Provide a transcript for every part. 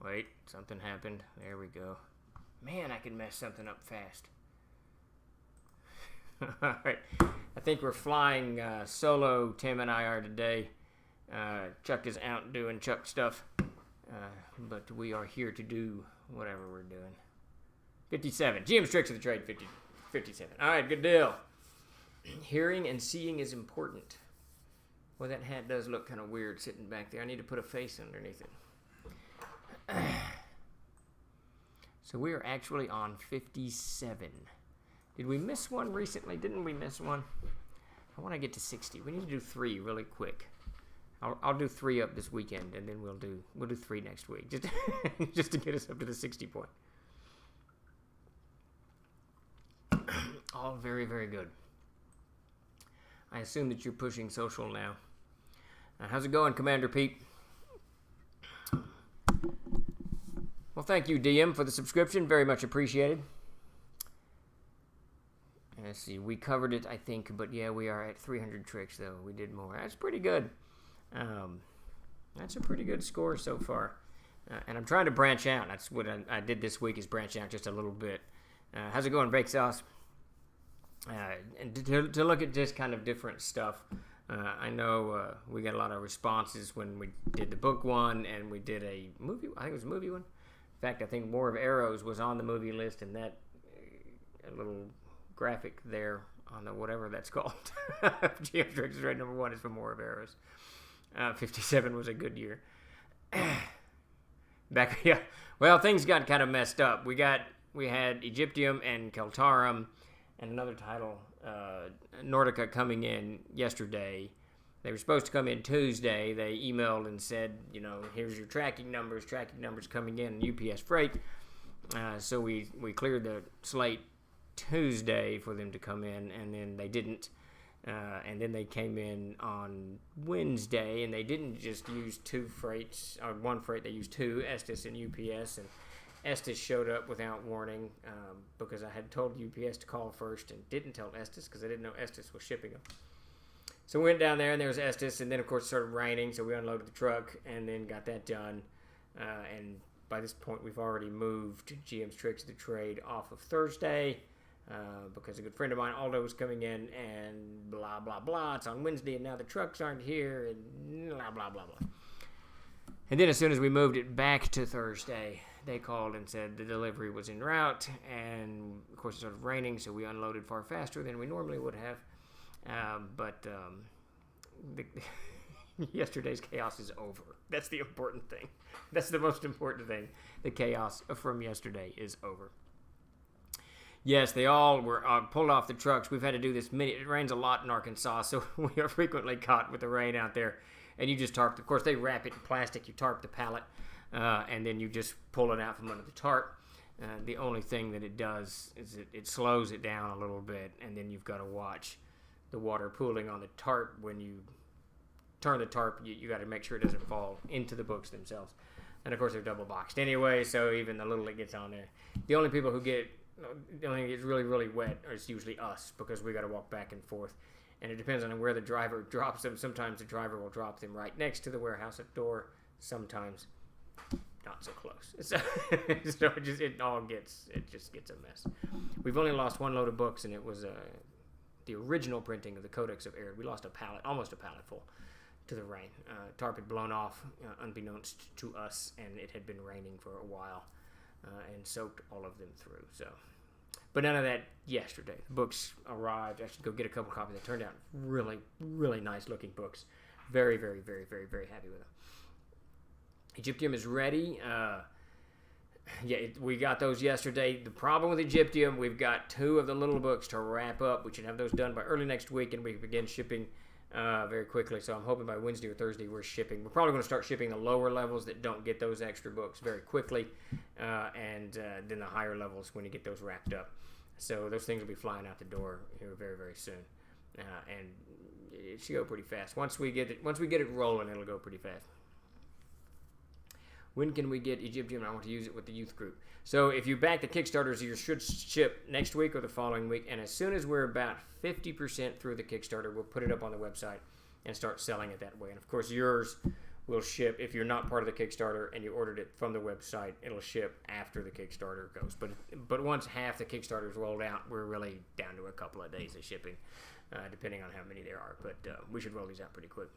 Wait, something happened. There we go. Man, I can mess something up fast. All right. I think we're flying solo. Tim and I are today. Chuck is out doing Chuck stuff. But we are here to do whatever we're doing. 57. GM's Tricks of the Trade, 57. All right, good deal. Hearing and seeing is important. Well, that hat does look kind of weird sitting back there. I need to put a face underneath it. So we are actually on 57. Did we miss one recently? Didn't we miss one? I want to get to 60. We need to do 3 really quick. I'll do 3 up this weekend, and then we'll do 3 next week, just to get us up to the 60 point. All very, very good. I assume that you're pushing social now. How's it going, Commander Pete? Well, thank you, DM, for the subscription. Very much appreciated. Let's see. We covered it, I think, but yeah, we are at 300 tricks, though. We did more. That's pretty good. That's a pretty good score so far. And I'm trying to branch out. That's what I did this week, is branch out just a little bit. How's it going, Bake Sauce? And to look at just kind of different stuff. I know we got a lot of responses when we did the book one, and we did a movie. I think it was a movie one. In fact, I think War of Arrows was on the movie list, and that a little graphic there on the whatever that's called. GM Tricks Trade number 1 is from War of Arrows. 57 was a good year. Yeah. Well, things got kind of messed up. We had Egyptium and Keltarum and another title, Nordica, coming in yesterday. They were supposed to come in Tuesday. They emailed and said, here's your tracking numbers coming in, UPS Freight. So we cleared the slate Tuesday for them to come in, and then they didn't. And then they came in on Wednesday, and they didn't just use 2 freights, or 1 freight, they used 2, Estes and UPS, and Estes showed up without warning because I had told UPS to call first and didn't tell Estes because I didn't know Estes was shipping them. So we went down there, and there was Estes, and then, of course, it started raining, so we unloaded the truck and then got that done. And by this point, we've already moved GM's Tricks of the Trade off of Thursday because a good friend of mine, Aldo, was coming in, and blah, blah, blah. It's on Wednesday, and now the trucks aren't here, and blah, blah, blah, blah. And then as soon as we moved it back to Thursday, they called and said the delivery was en route, and of course it started raining, so we unloaded far faster than we normally would have. But yesterday's chaos is over. That's the important thing. That's the most important thing. The chaos from yesterday is over. Yes, they all were pulled off the trucks. We've had to do this it rains a lot in Arkansas, so we are frequently caught with the rain out there. And you just tarp. Of course, they wrap it in plastic. You tarp the pallet, and then you just pull it out from under the tarp. The only thing that it does is it slows it down a little bit, and then you've got to watch the water pooling on the tarp. When you turn the tarp, you got to make sure it doesn't fall into the books themselves. And of course, they're double boxed anyway, so even the little that gets on there, the only thing that gets really, really wet is usually us, because we got to walk back and forth. And it depends on where the driver drops them. Sometimes the driver will drop them right next to the warehouse door. Sometimes not so close. So it just gets a mess. We've only lost 1 load of books, and it was the original printing of the Codex of Erd. We lost almost a pallet full to the rain. Tarp had blown off, unbeknownst to us, and it had been raining for a while, and soaked all of them through. So. But none of that yesterday. The books arrived. I should go get a couple copies. They turned out really, really nice looking books. Very, very, very, very, very happy with them. Egyptium is ready. We got those yesterday. The problem with Egyptium, we've got 2 of the little books to wrap up. We should have those done by early next week, and we can begin shipping very quickly. So I'm hoping by Wednesday or Thursday we're shipping. We're probably going to start shipping the lower levels that don't get those extra books very quickly, and then the higher levels when you get those wrapped up. So those things will be flying out the door here very, very soon, and it should go pretty fast. Once we get it rolling, it'll go pretty fast. When can we get Egyptium? I want to use it with the youth group. So if you back the Kickstarters, you should ship next week or the following week. And as soon as we're about 50% through the Kickstarter, we'll put it up on the website and start selling it that way. And of course, yours will ship. If you're not part of the Kickstarter and you ordered it from the website, it'll ship after the Kickstarter goes. But once half the Kickstarter is rolled out, we're really down to a couple of days of shipping, depending on how many there are. But we should roll these out pretty quick.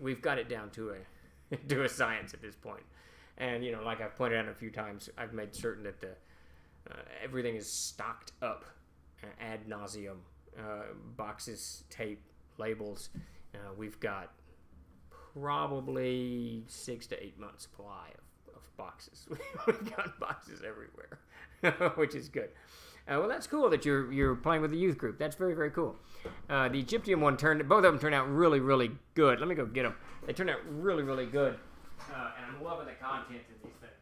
We've got it down to a science at this point. And like I've pointed out a few times, I've made certain that everything is stocked up ad nauseum. Boxes, tape, labels. We've got probably 6 to 8 months supply of boxes. We've got boxes everywhere, which is good. Well, that's cool that you're playing with the youth group. That's very, very cool. The Egyptian one both of them turned out really, really good. Let me go get them. They turned out really, really good, and I'm loving the content of these things.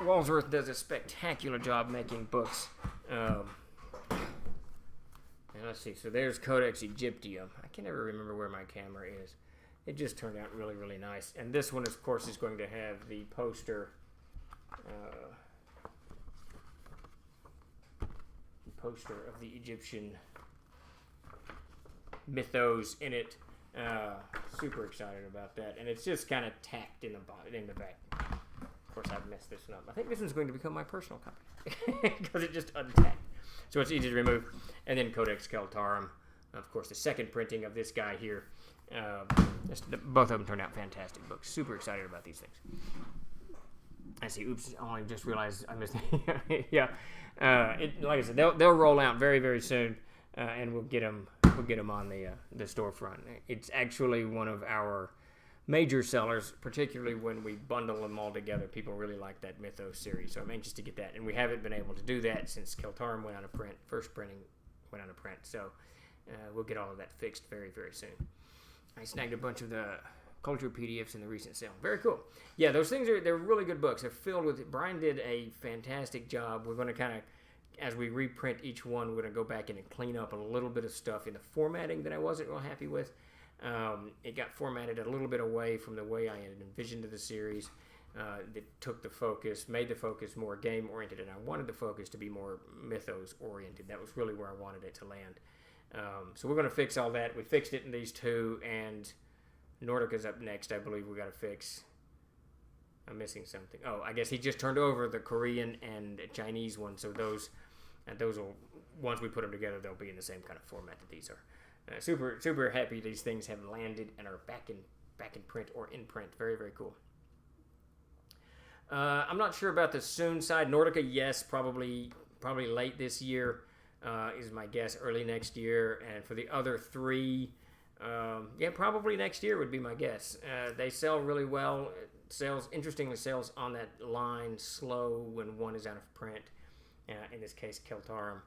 Walsworth does a spectacular job making books. And let's see. So there's Codex Egyptium. I can never remember where my camera is. It just turned out really, really nice. And this one, of course, is going to have the poster. Poster of the Egyptian mythos in it. Super excited about that. And it's just kind of tacked in the back. Of course, I've messed this one up. I think this one's going to become my personal copy because it just untacked. So it's easy to remove. And then Codex Keltarum, of course, the second printing of this guy here. Both of them turned out fantastic books. Super excited about these things. I see. Oops! I just realized I missed. Yeah. Like I said, they'll roll out very, very soon, and we'll get them on the storefront. It's actually one of our major sellers, particularly when we bundle them all together. People really like that Mythos series, so I'm anxious to get that. And we haven't been able to do that since Keltarum went out of print. First printing went out of print, so we'll get all of that fixed very, very soon. I snagged a bunch of the culture PDFs in the recent sale. Very cool. Yeah, those things they're really good books. They're filled with. Brian did a fantastic job. We're going to kind of, as we reprint each one, we're going to go back in and clean up a little bit of stuff in the formatting that I wasn't real happy with. It got formatted a little bit away from the way I had envisioned the series. That took the focus, made the focus more game-oriented, and I wanted the focus to be more mythos-oriented. That was really where I wanted it to land. So we're going to fix all that. We fixed it in these two, and Nordica's up next. I believe we got to fix. I'm missing something. Oh, I guess he just turned over the Korean and Chinese one. So those will, once we put them together, they'll be in the same kind of format that these are. Super, super happy these things have landed and are back in print or in print. Very, very cool. I'm not sure about the soon side. Nordica, yes, probably late this year is my guess. Early next year, and for the other three, probably next year would be my guess. They sell really well. Interestingly, sales on that line slow when one is out of print. In this case, Keltarum.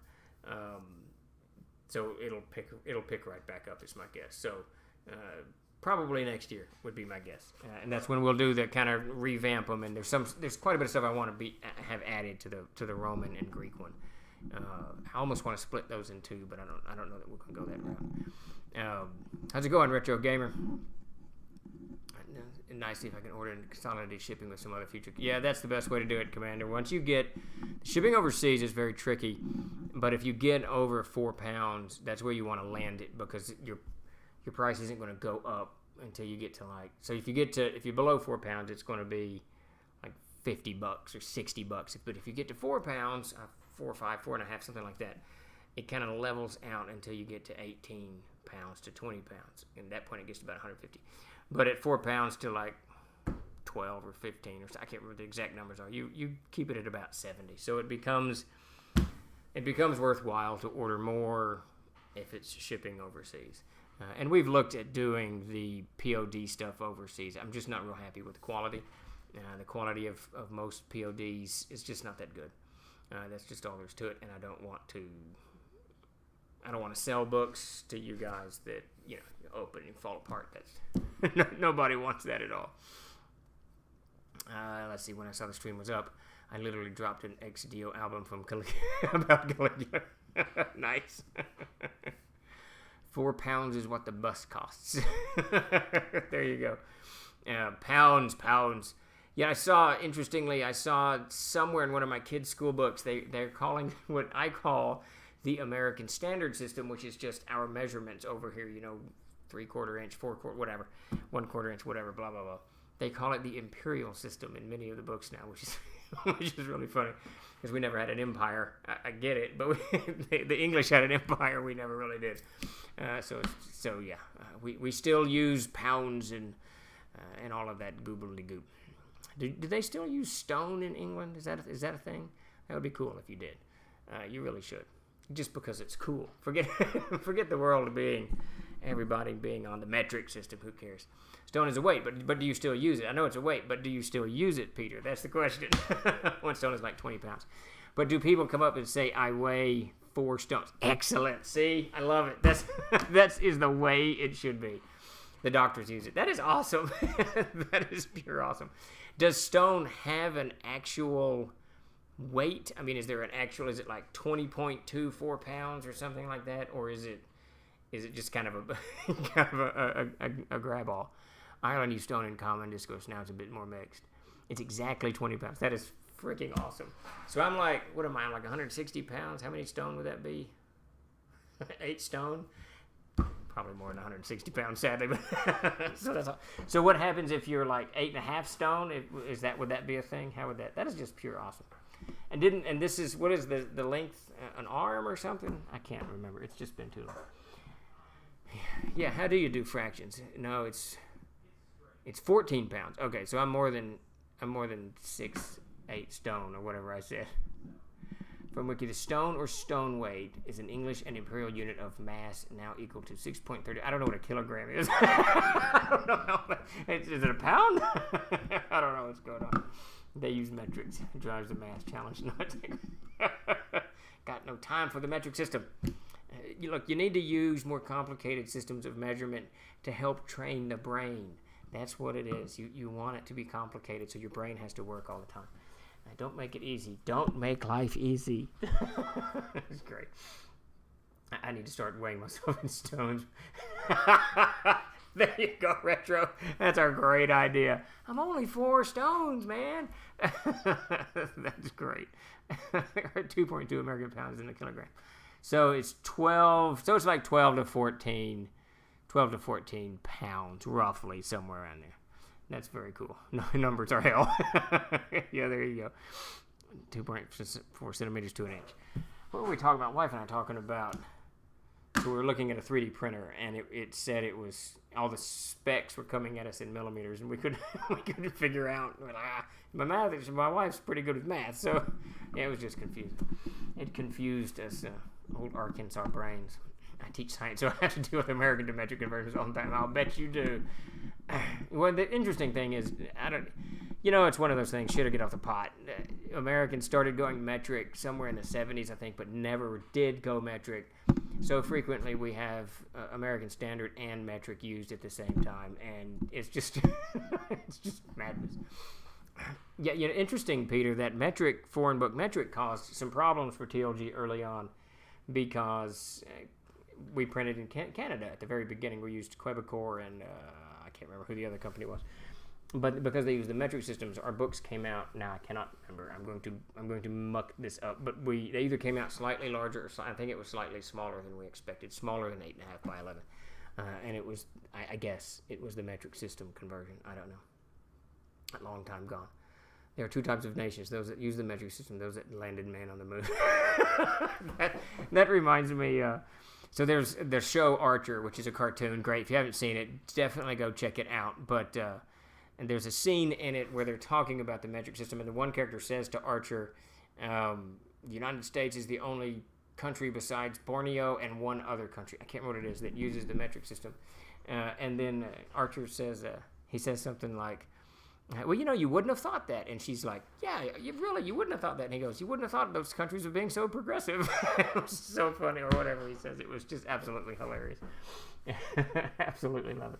So it'll pick right back up is my guess. So probably next year would be my guess, and that's when we'll do the kind of revamp them. And there's quite a bit of stuff I want to have added to the Roman and Greek one. I almost want to split those in two, but I don't know that we're gonna go that route. How's it going, Retro Gamer? Nice, see if I can order and consolidate shipping with some other future. Yeah, that's the best way to do it, Commander. Once you get shipping overseas is very tricky, but if you get over £4, that's where you want to land it, because your price isn't going to go up until you get to so if you're below £4, it's going to be like $50 or $60. But if you get to £4, 4 or 5, 4.5, something like that, it kind of levels out until you get to £18 to £20. And at that point, it gets to about 150. But at £4 to like 12 or 15 or so, I can't remember the exact numbers are. You keep it at about 70. So it becomes worthwhile to order more if it's shipping overseas. And we've looked at doing the POD stuff overseas. I'm just not real happy with the quality. The quality of most PODs is just not that good. That's just all there's to it, and I don't want to sell books to you guys that open and fall apart. That's nobody wants that at all. Let's see. When I saw the stream was up, I literally dropped an Ex-Dio album from about Caligula. Nice. £4 is what the bus costs. There you go. Pounds. Yeah, interestingly, I saw somewhere in one of my kids' school books, they're calling what I call the American Standard System, which is just our measurements over here, 3/4 inch, 4/4, whatever, 1/4 inch, whatever, blah, blah, blah. They call it the imperial system in many of the books now, which is really funny, because we never had an empire. I get it, but the English had an empire. We never really did. We still use pounds and all of that goobly-goop. Do they still use stone in England? Is that a thing? That would be cool if you did. You really should. Just because it's cool. Forget the world everybody being on the metric system. Who cares? Stone is a weight, but do you still use it? I know it's a weight, but do you still use it, Peter? That's the question. One stone is like 20 pounds. But do people come up and say, I weigh 4 stones? Excellent. See? I love it. That is the way it should be. The doctors use it. That is awesome. That is pure awesome. Does stone have an actual weight? I mean, is it like 20.24 pounds or something like that? Or is it just kind of a grab all? Ireland used stone in common discourse. Now it's a bit more mixed. It's exactly 20 pounds. That is freaking awesome. So I'm like, what am I? I'm like 160 pounds. How many stone would that be? 8 stone? Probably more than 160 pounds, sadly. So that's all. So what happens if you're like 8.5 stone? Would that be a thing? How would that? That is just pure awesome. And this is, what is the length? An arm or something? I can't remember. It's just been too long. Yeah. How do you do fractions? No, it's 14 pounds. Okay, so I'm more than 6'8" stone or whatever I said. From Wiki, the stone or stone weight is an English and imperial unit of mass now equal to 6.30. I don't know what a kilogram is. I don't know. Is it a pound? I don't know what's going on. They use metrics. It drives the math challenge. Got no time for the metric system. You need to use more complicated systems of measurement to help train the brain. That's what it is. You want it to be complicated so your brain has to work all the time. Don't make it easy. Don't make life easy. It's great. I need to start weighing myself in stones. There you go, Retro. That's our great idea. I'm only 4 stones, man. That's great. 2.2 American pounds in a kilogram. So it's 12. So it's like 12 to 14 pounds, roughly, somewhere around there. That's very cool. No, numbers are hell. Yeah, there you go. 2.4 centimeters to an inch. What were we talking about? Wife and I talking about. So we were looking at a 3D printer, and it said it was all the specs were coming at us in millimeters, and we couldn't figure out. We're like, my wife's pretty good with math, so yeah, it was just confusing. It confused us, old Arkansas brains. I teach science, so I have to deal with American to metric conversions all the time. I'll bet you do. Well, the interesting thing is, it's one of those things, shit or get off the pot. Americans started going metric somewhere in the 70s, I think, but never did go metric. So frequently we have American Standard and metric used at the same time, and it's just it's just madness. Yeah, interesting, Peter, that foreign book metric caused some problems for TLG early on because we printed in Canada at the very beginning. We used Quebecor and I can't remember who the other company was, but because they used the metric systems, our books came out. Now I cannot remember. I'm going to muck this up. But they either came out slightly larger, or I think it was slightly smaller than we expected, smaller than 8.5 by 11, and it was I guess it was the metric system conversion. I don't know. A long time gone. There are 2 types of nations: those that use the metric system, those that landed man on the moon. that reminds me. So there's the show Archer, which is a cartoon. Great. If you haven't seen it, definitely go check it out. But and there's a scene in it where they're talking about the metric system, and the one character says to Archer, the United States is the only country besides Borneo and one other country, I can't remember what it is, that uses the metric system. And then Archer says, he says something like, well, you wouldn't have thought that. And she's like, yeah, you wouldn't have thought that. And he goes, you wouldn't have thought those countries were being so progressive. It was so funny, or whatever he says. It was just absolutely hilarious. Absolutely love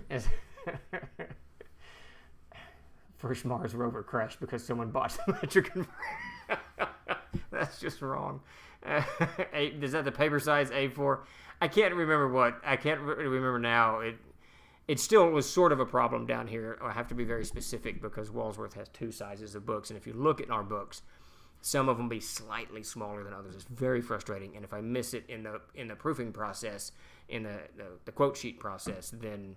it. First Mars rover crashed because someone bought the metric converter. That's just wrong. Is that the paper size A4? I can't remember what. I can't remember now. it still was sort of a problem down here. I have to be very specific because Walsworth has 2 sizes of books, and if you look at our books, some of them be slightly smaller than others. It's very frustrating, and if I miss it in the proofing process, in the quote sheet process, then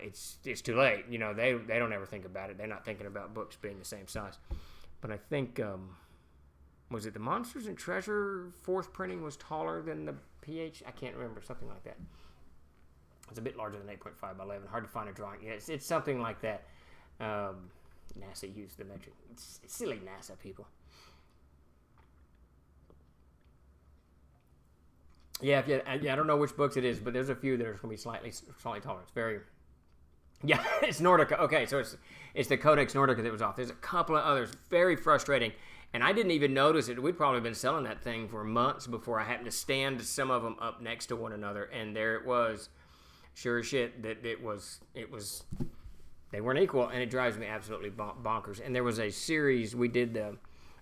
it's too late. You know, they don't ever think about it. They're not thinking about books being the same size. But I think was it the Monsters and Treasure 4th printing was taller than the PH? I can't remember, something like that. It's a bit larger than 8.5 by 11. Hard to find a drawing. Yeah, it's something like that. NASA used the metric. It's silly NASA people. Yeah, I don't know which books it is, but there's a few that are going to be slightly taller. It's very... Yeah, it's Nordica. Okay, so it's the Codex Nordica that was off. There's a couple of others. Very frustrating. And I didn't even notice it. We'd probably been selling that thing for months before I happened to stand some of them up next to one another. And there it was. Sure as shit that it was they weren't equal, and it drives me absolutely bonkers. And there was a series, we did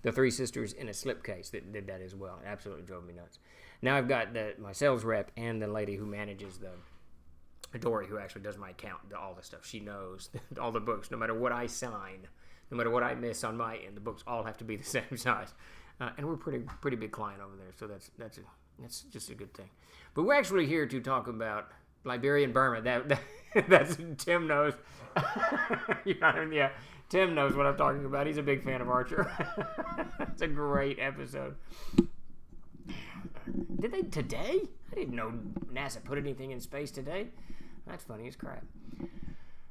the Three Sisters in a slipcase that did that as well. It absolutely drove me nuts. Now I've got my sales rep and the lady who manages Dory, who actually does my account, all the stuff. She knows all the books, no matter what I sign, no matter what I miss on my end, the books all have to be the same size. And we're a pretty big client over there, so that's just a good thing. But we're actually here to talk about Liberia and Burma. That's Tim knows. Yeah, Tim knows what I'm talking about. He's a big fan of Archer. It's a great episode. Did they today? I didn't know NASA put anything in space today. That's funny as crap.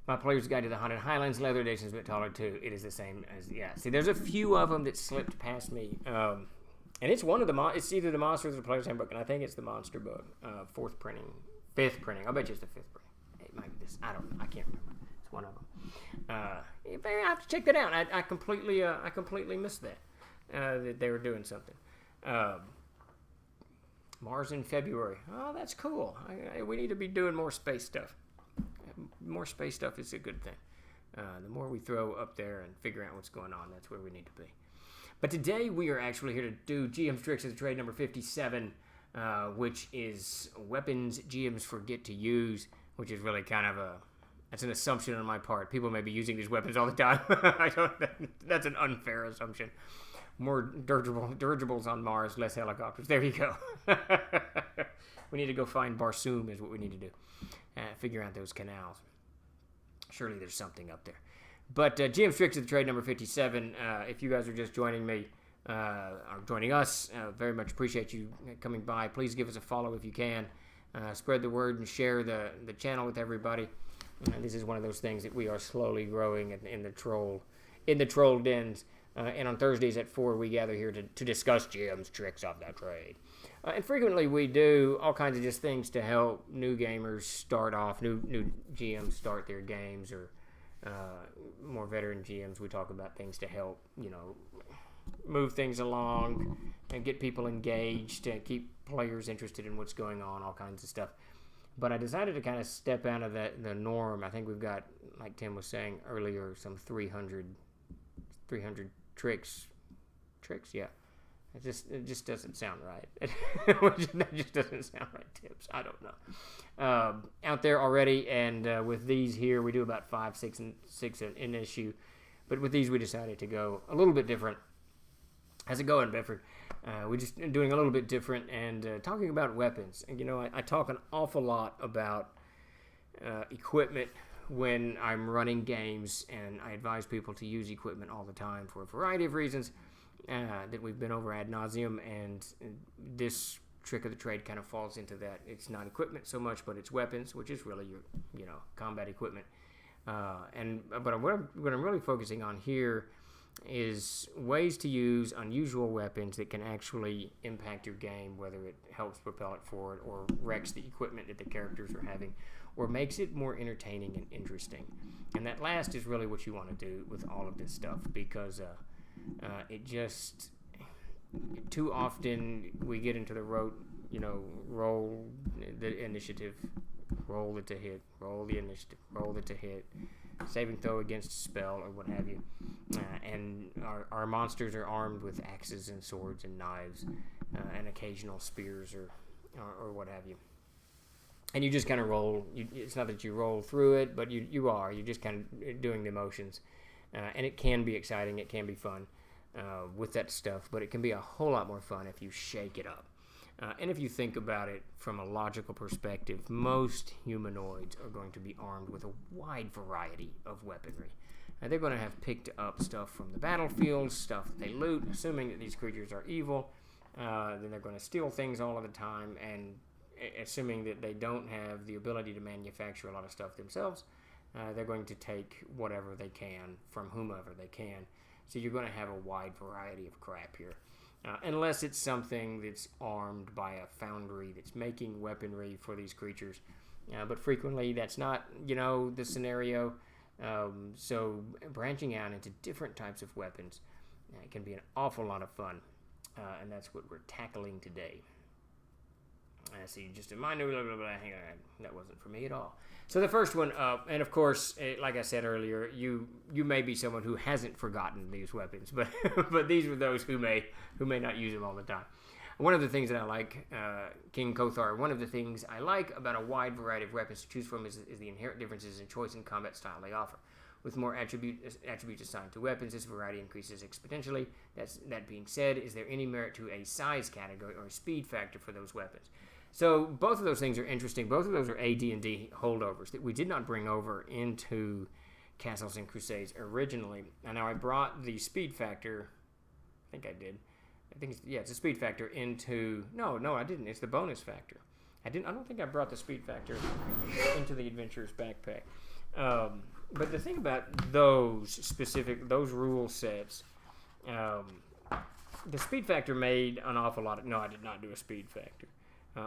My Player's Guide to the Haunted Highlands leather edition is a bit taller too. It is the same as See, there's a few of them that slipped past me, and it's one of the it's either the Monsters or the Player's Handbook, and I think it's the Monster book, 4th printing, 5th printing. I bet you it's the 5th printing. It might be this. I don't know. I can't remember. It's one of them. I have to check that out. I completely missed that they were doing something. Mars in February. Oh, that's cool. We need to be doing more space stuff. More space stuff is a good thing. The more we throw up there and figure out what's going on, that's where we need to be. But today we are actually here to do GM's Tricks of the Trade number 57, which is weapons GMs forget to use, which is really kind of that's an assumption on my part. People may be using these weapons all the time. That's an unfair assumption. More dirigibles on Mars, less helicopters. There you go. We need to go find Barsoom is what we need to do. Figure out those canals. Surely there's something up there. But GM's Tricks of the Trade number 57, if you guys are just joining me, or joining us, very much appreciate you coming by. Please give us a follow if you can. Spread the word and share the channel with everybody. This is one of those things that we are slowly growing in the troll dens. And on Thursdays at 4, we gather here to discuss GM's Tricks of the Trade. And frequently we do all kinds of just things to help new gamers start off, new GMs start their games, or more veteran GMs. We talk about things to help, move things along and get people engaged, and keep players interested in what's going on, all kinds of stuff. But I decided to kind of step out of the norm. I think we've got, like Tim was saying earlier, some 300 tricks, yeah. It just doesn't sound right. That just doesn't sound right, tips. I don't know. Out there already, and with these here, we do about 5, 6 an issue. But with these, we decided to go a little bit different. How's it going, Bedford? We're just doing a little bit different and talking about weapons. And, I talk an awful lot about equipment when I'm running games, and I advise people to use equipment all the time for a variety of reasons that we've been over ad nauseum, and this trick of the trade kind of falls into that. It's not equipment so much, but it's weapons, which is really your combat equipment. But what I'm really focusing on here is ways to use unusual weapons that can actually impact your game, whether it helps propel it forward or wrecks the equipment that the characters are having, or makes it more entertaining and interesting. And that last is really what you want to do with all of this stuff, because it just, too often we get into the rote, roll the initiative, roll it to hit, roll the initiative, roll it to hit, saving throw against a spell or what have you. And our monsters are armed with axes and swords and knives and occasional spears or what have you. and you just kind of roll. It's not that you roll through it, but you're just kind of doing the motions, and it can be exciting. It can be fun with that stuff, but it can be a whole lot more fun if you shake it up. And if you think about it from a logical perspective, most humanoids are going to be armed with a wide variety of weaponry. They're going to have picked up stuff from the battlefield, stuff that they loot, assuming that these creatures are evil. Then they're going to steal things all of the time, and assuming that they don't have the ability to manufacture a lot of stuff themselves, they're going to take whatever they can from whomever they can. So you're going to have a wide variety of crap here. Unless it's something that's armed by a foundry that's making weaponry for these creatures. But frequently that's not, the scenario. So branching out into different types of weapons can be an awful lot of fun. And that's what we're tackling today. See, just a minor, hang on, that wasn't for me at all. So the first one up, and of course, like I said earlier, you may be someone who hasn't forgotten these weapons, but but these are those who may not use them all the time. One of the things that I like, King Kothar, one of the things I like about a wide variety of weapons to choose from is the inherent differences in choice and combat style they offer. With more attributes assigned to weapons, this variety increases exponentially. That being said, is there any merit to a size category or a speed factor for those weapons? So both of those things are interesting. Both of those are AD&D holdovers that we did not bring over into Castles and Crusades originally. And now I brought the speed factor. I think I did. It's a speed factor into. No, I didn't. It's the bonus factor. I don't think I brought the speed factor into the Adventurer's Backpack. But the thing about those rule sets, the speed factor made an awful lot of. No, I did not do a speed factor.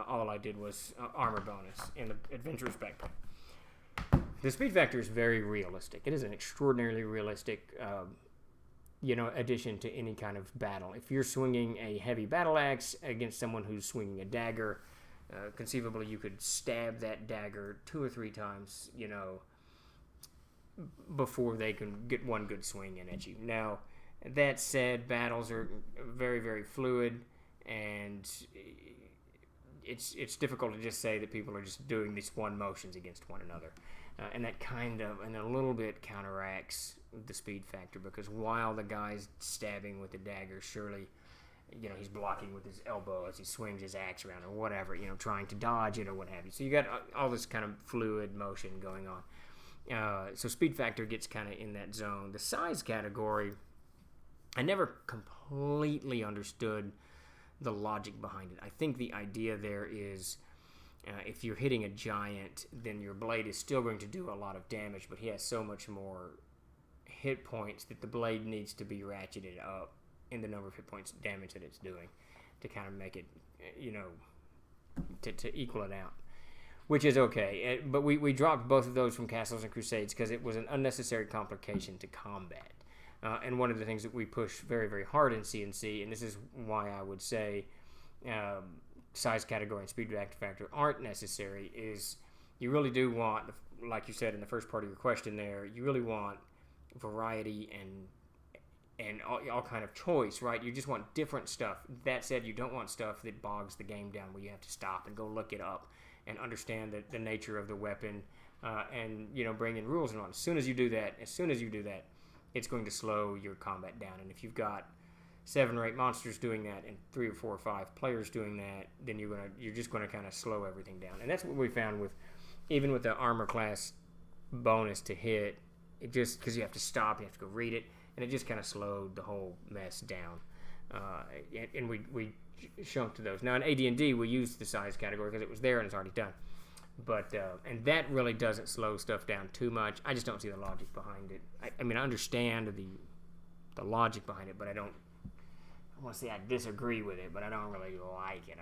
All I did was armor bonus in the Adventurer's Backpack. The speed factor is very realistic. It is an extraordinarily realistic, addition to any kind of battle. If you're swinging a heavy battle axe against someone who's swinging a dagger, conceivably you could stab that dagger 2 or 3 times, before they can get one good swing in at you. Now, that said, battles are very, very fluid, and it's difficult to just say that people are just doing these one motions against one another. And that kind of, and a little bit counteracts the speed factor, because while the guy's stabbing with the dagger, surely, he's blocking with his elbow as he swings his axe around or whatever, trying to dodge it or what have you. So you got all this kind of fluid motion going on. So speed factor gets kind of in that zone. The size category, I never completely understood the logic behind it. I think the idea there is if you're hitting a giant, then your blade is still going to do a lot of damage, but he has so much more hit points that the blade needs to be ratcheted up in the number of hit points damage that it's doing to kind of make it, to equal it out, which is okay. But we dropped both of those from Castles and Crusades because it was an unnecessary complication to combat. And one of the things that we push very, very hard in C&C, and this is why I would say size category and speed factor aren't necessary, is you really do want, like you said in the first part of your question there, you really want variety and all kind of choice, right? You just want different stuff. That said, you don't want stuff that bogs the game down where you have to stop and go look it up and understand the nature of the weapon and, bring in rules and all. As soon as you do that, it's going to slow your combat down. And if you've got 7 or 8 monsters doing that and 3 or 4 or 5 players doing that, then you're just going to kind of slow everything down. And that's what we found even with the armor class bonus to hit, it just, because you have to stop, you have to go read it, and it just kind of slowed the whole mess down. And we chunked those. Now in AD&D we used the size category because it was there and it's already done. But and that really doesn't slow stuff down too much. I just don't see the logic behind it. I mean, I understand the logic behind it, but I want to say I disagree with it, but I don't really like it.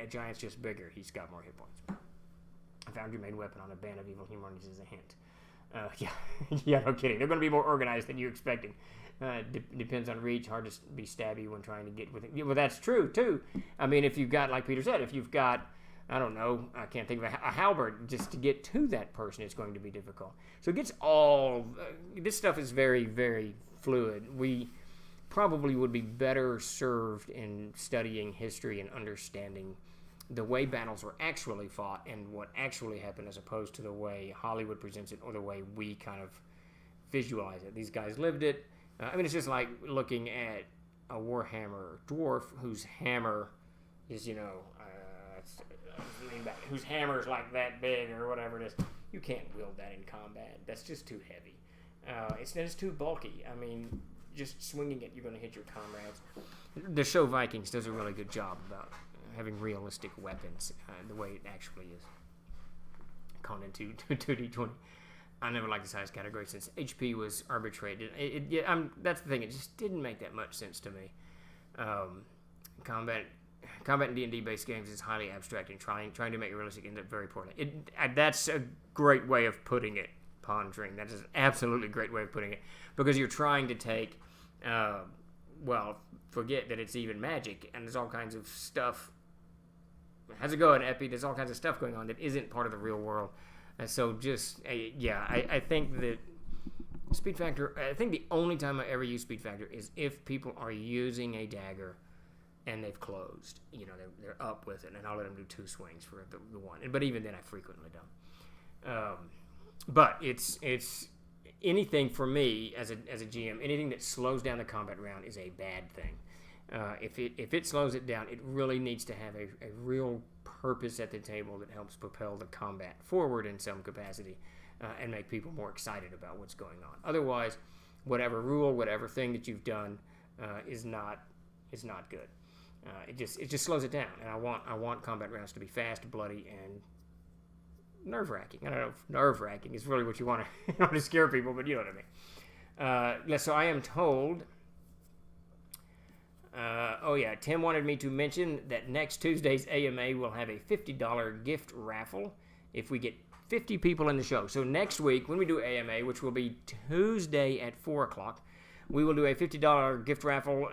A giant's just bigger. He's got more hit points. I found your main weapon on a band of evil humanoids as a hint. Yeah, no kidding. They're going to be more organized than you're expecting. Depends on reach. Hard to be stabby when trying to get with it. Yeah, well, that's true too. I mean, if you've got, like Peter said, if you've got, I don't know, I can't think of a halberd, just to get to that person, it's going to be difficult. So it gets this stuff is very, very fluid. We probably would be better served in studying history and understanding the way battles were actually fought and what actually happened as opposed to the way Hollywood presents it or the way we kind of visualize it. These guys lived it. I mean, it's just like looking at a Warhammer dwarf whose hammer is, lean back, whose hammer is like that big or whatever it is. You can't wield that in combat. That's just too heavy. It's too bulky. I mean, just swinging it, you're going to hit your comrades. The show Vikings does a really good job about having realistic weapons, the way it actually is. Conan 2D20. I never liked the size category since HP was arbitrated. That's the thing. It just didn't make that much sense to me. Combat in D&D based games is highly abstract, and trying to make it realistic ends up very poorly. That's a great way of putting it, Pondering. That is an absolutely great way of putting it, because you're trying to take, forget that it's even magic, and there's all kinds of stuff. How's it going, Epi? There's all kinds of stuff going on that isn't part of the real world. So I think that speed factor, I think the only time I ever use speed factor is if people are using a dagger and they've closed. They're up with it, and I'll let them do 2 swings for the one. But even then, I frequently don't. But it's anything for me as a GM, anything that slows down the combat round is a bad thing. If it slows it down, it really needs to have a real purpose at the table that helps propel the combat forward in some capacity and make people more excited about what's going on. Otherwise, whatever rule, whatever thing that you've done is not good. It just slows it down, and I want combat rounds to be fast, bloody, and nerve-wracking. I don't know if nerve-wracking is really what you want to scare people, but you know what I mean. So I am told. Tim wanted me to mention that next Tuesday's AMA will have a $50 gift raffle if we get 50 people in the show. So next week, when we do AMA, which will be Tuesday at 4 o'clock, we will do a $50 gift raffle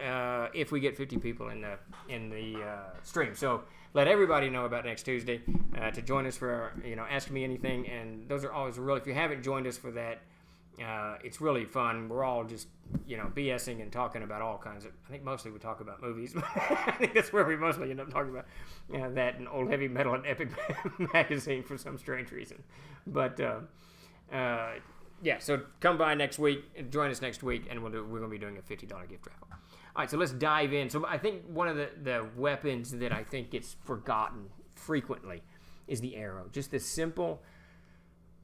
if we get 50 people in the stream. So let everybody know about next Tuesday to join us for, Ask Me Anything. And those are always if you haven't joined us for that, it's really fun. We're all just, BSing and talking about all kinds of, I think mostly we talk about movies. I think that's where we mostly end up talking about that and Old Heavy Metal and Epic Magazine for some strange reason. But, so come by next week, join us next week, and we're going to be doing a $50 gift raffle. All right, so let's dive in. So I think one of the weapons that I think gets forgotten frequently is the arrow. Just the simple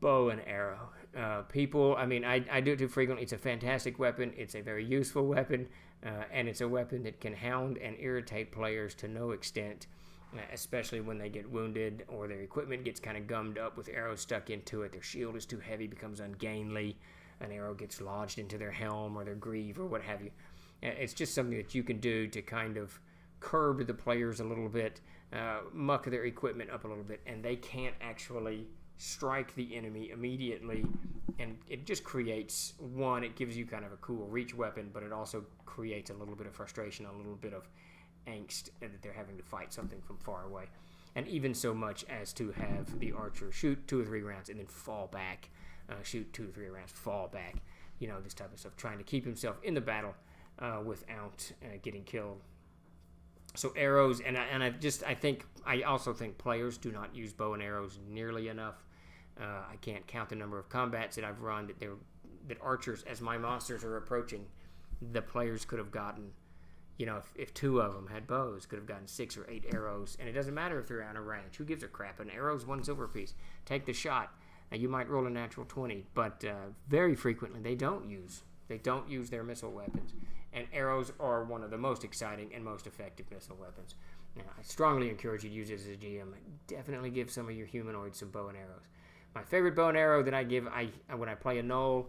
bow and arrow. I do it too frequently. It's a fantastic weapon. It's a very useful weapon, and it's a weapon that can hound and irritate players to no extent, especially when they get wounded or their equipment gets kind of gummed up with arrows stuck into it. Their shield is too heavy, becomes ungainly. An arrow gets lodged into their helm or their greave or what have you. It's just something that you can do to kind of curb the players a little bit, muck their equipment up a little bit, and they can't actually strike the enemy immediately. And it just creates, it gives you kind of a cool reach weapon, but it also creates a little bit of frustration, a little bit of angst that they're having to fight something from far away. And even so much as to have the archer shoot 2 or 3 rounds and then fall back, shoot 2 or 3 rounds, fall back, this type of stuff, trying to keep himself in the battle without getting killed. So arrows, I also think players do not use bow and arrows nearly enough. I can't count the number of combats that I've run that archers, as my monsters are approaching, the players could have gotten, if 2 of them had bows, could have gotten 6 or 8 arrows. And it doesn't matter if they're on a range. Who gives a crap? An arrow's 1 silver piece. Take the shot. Now, you might roll a natural 20, but very frequently they don't use their missile weapons. And arrows are one of the most exciting and most effective missile weapons. Now, I strongly encourage you to use it as a GM. Definitely give some of your humanoids some bow and arrows. My favorite bow and arrow that I give, when I play a gnoll,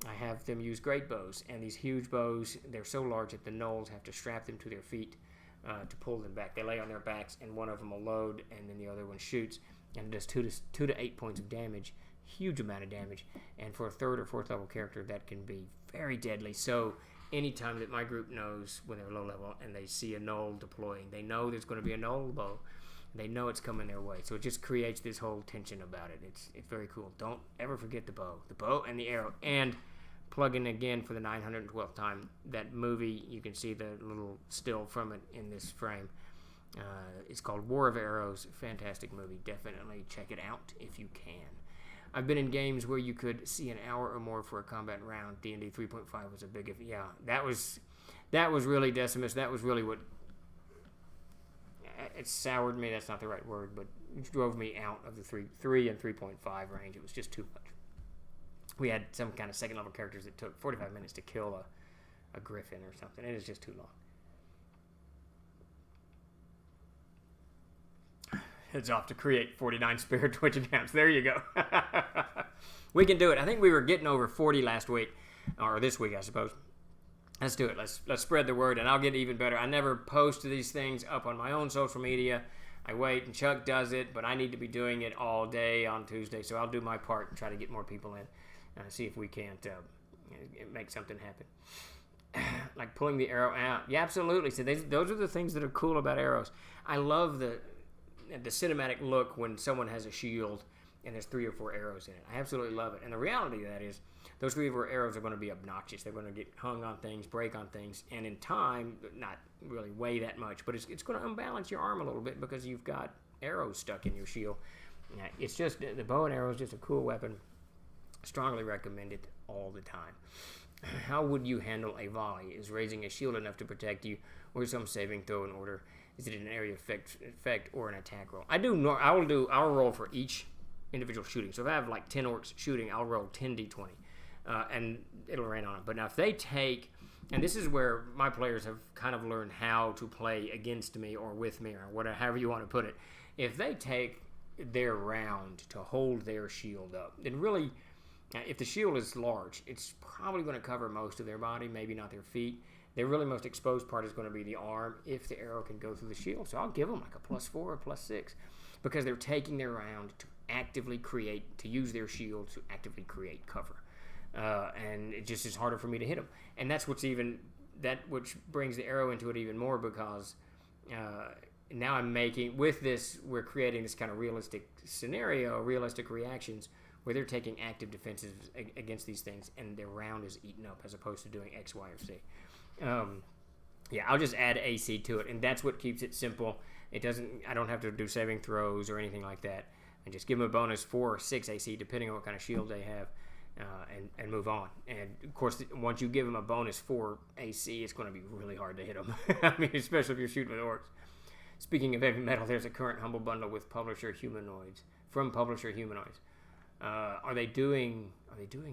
I have them use great bows. And these huge bows, they're so large that the gnolls have to strap them to their feet to pull them back. They lay on their backs, and one of them will load, and then the other one shoots, and it does 2 to 8 points of damage. Huge amount of damage. And for a 3rd or 4th level character, that can be very deadly. So anytime that my group knows when they're low level and they see a gnoll deploying, they know there's going to be a gnoll bow. They know it's coming their way. So it just creates this whole tension about it. It's very cool. Don't ever forget the bow and the arrow. And plug in again for the 912th time that movie. You can see the little still from it in this frame. It's called War of Arrows. Fantastic movie. Definitely check it out if you can. I've been in games where you could see an hour or more for a combat round. D&D 3.5 was a big... Yeah, that was really Decimus. That was really what... It soured me. That's not the right word, but it drove me out of the 3 and 3.5 range. It was just too much. We had some kind of second-level characters that took 45 minutes to kill a griffin or something. It is just too long. Heads off to create 49 spare Twitch accounts. There you go. We can do it. I think we were getting over 40 last week, or this week, I suppose. Let's do it. Let's spread the word, and I'll get even better. I never post these things up on my own social media. I wait, and Chuck does it, but I need to be doing it all day on Tuesday, so I'll do my part and try to get more people in and see if we can't make something happen. Like pulling the arrow out. Yeah, absolutely. So those are the things that are cool about arrows. I love the cinematic look when someone has a shield and there's 3 or 4 arrows in it. I absolutely love it. And the reality of that is those 3 or 4 arrows are going to be obnoxious. They're going to get hung on things, break on things, and in time, not really weigh that much, but it's going to unbalance your arm a little bit because you've got arrows stuck in your shield. It's just, the bow and arrow is just a cool weapon. Strongly recommend it all the time. How would you handle a volley? Is raising a shield enough to protect you, or is some saving throw in order? Is it an area effect or an attack roll? I'll roll for each individual shooting. So if I have like 10 orcs shooting, I'll roll 10 d20, and it'll rain on them. But now if they take, and this is where my players have kind of learned how to play against me or with me or whatever, however you want to put it. If they take their round to hold their shield up, then really, if the shield is large, it's probably going to cover most of their body, maybe not their feet. Their really most exposed part is going to be the arm if the arrow can go through the shield. So I'll give them like a +4 or +6 because they're taking their round to actively create, to use their shield to actively create cover. And it just is harder for me to hit them. And that's which brings the arrow into it even more because now I'm making, with this, we're creating this kind of realistic scenario, realistic reactions where they're taking active defenses against these things and their round is eaten up as opposed to doing X, Y, or C. I'll just add AC to it, and that's what keeps it simple. I don't have to do saving throws or anything like that. I just give them a bonus 4 or 6 AC depending on what kind of shield they have, and move on. And of course, once you give them a bonus 4 AC, it's going to be really hard to hit them. I mean, especially if you're shooting with orcs. Speaking of heavy metal, there's a current Humble Bundle with Publisher Humanoids from Publisher Humanoids. Are they doing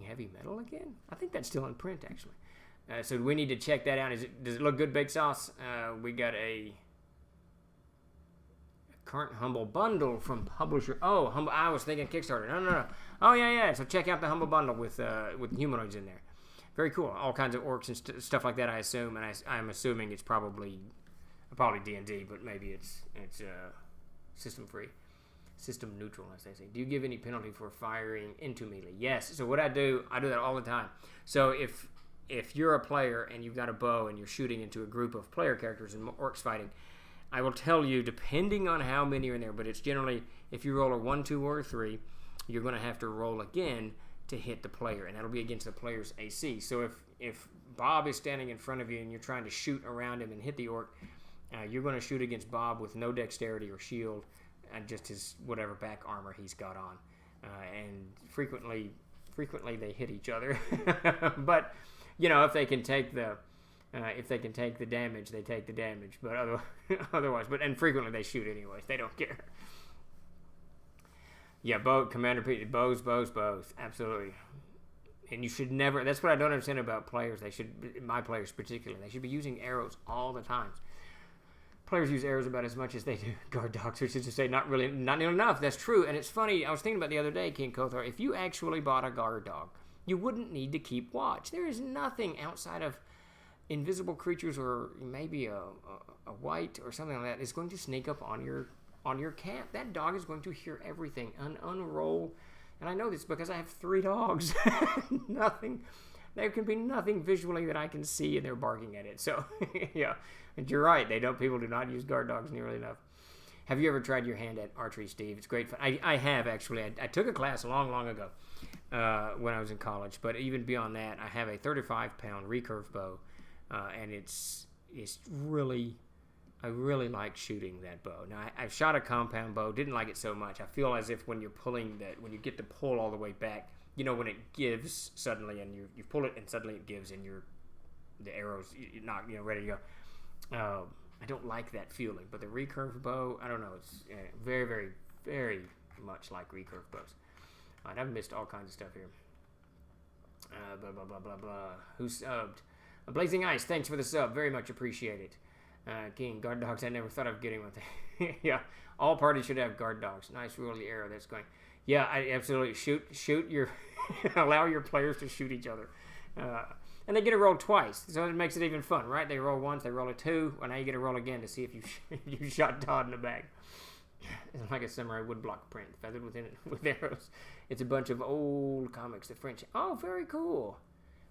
heavy metal again? I think that's still in print actually. So we need to check that out. Does it look good, Big Sauce? We got a current Humble Bundle from Publisher. Oh, I was thinking Kickstarter. No. Oh yeah. So check out the Humble Bundle with humanoids in there. Very cool. All kinds of orcs and stuff like that. I assume, and I'm assuming it's probably D&D, but maybe it's system free. System neutral, as they say. Do you give any penalty for firing into melee? Yes. So what I do that all the time. So if you're a player and you've got a bow and you're shooting into a group of player characters and orcs fighting, I will tell you, depending on how many are in there, but it's generally, if you roll a 1, 2, or a 3, you're going to have to roll again to hit the player, and that'll be against the player's AC. So if Bob is standing in front of you and you're trying to shoot around him and hit the orc, you're going to shoot against Bob with no dexterity or shield, and just his whatever back armor he's got on. And frequently they hit each other. But if they can take the damage, they take the damage. But otherwise, and frequently they shoot anyways. They don't care. Yeah, Commander Pete, bows, absolutely. And you should never. That's what I don't understand about players. My players particularly, they should be using arrows all the time. Players use arrows about as much as they do guard dogs, which is to say not nearly enough. That's true. And it's funny, I was thinking about the other day, King Kothar, if you actually bought a guard dog, you wouldn't need to keep watch. There is nothing outside of invisible creatures or maybe a wight or something like that is going to sneak up on your camp. That dog is going to hear everything and unroll. And I know this because I have 3 dogs. There can be nothing visually that I can see, and they're barking at it. So, yeah, and you're right. People do not use guard dogs nearly enough. Have you ever tried your hand at archery, Steve? It's great fun. I have, actually. I took a class long ago when I was in college. But even beyond that, I have a 35-pound recurve bow, and it's really I really like shooting that bow. Now, I've shot a compound bow. Didn't like it so much. I feel as if when you're pulling that, when you get the pull all the way back, you know, when it gives suddenly, and you pull it and suddenly it gives, and the arrow's not ready to go. I don't like that feeling. But the recurve bow, I don't know. It's very, very, very much like recurve bows. All right, I've missed all kinds of stuff here. Blah blah blah blah blah. Who subbed? Blazing Ice, thanks for the sub. Very much appreciated. King, guard dogs, I never thought of getting with it. Yeah, all parties should have guard dogs. Nice rule of the arrow that's going. Yeah, I absolutely shoot your allow your players to shoot each other. And they get to roll twice, so it makes it even fun, right? They roll once, they roll a two, and now you get to roll again to see if you shot Todd in the back. It's like a samurai woodblock print, feathered within it with arrows. It's a bunch of old comics, the French. Oh, very cool.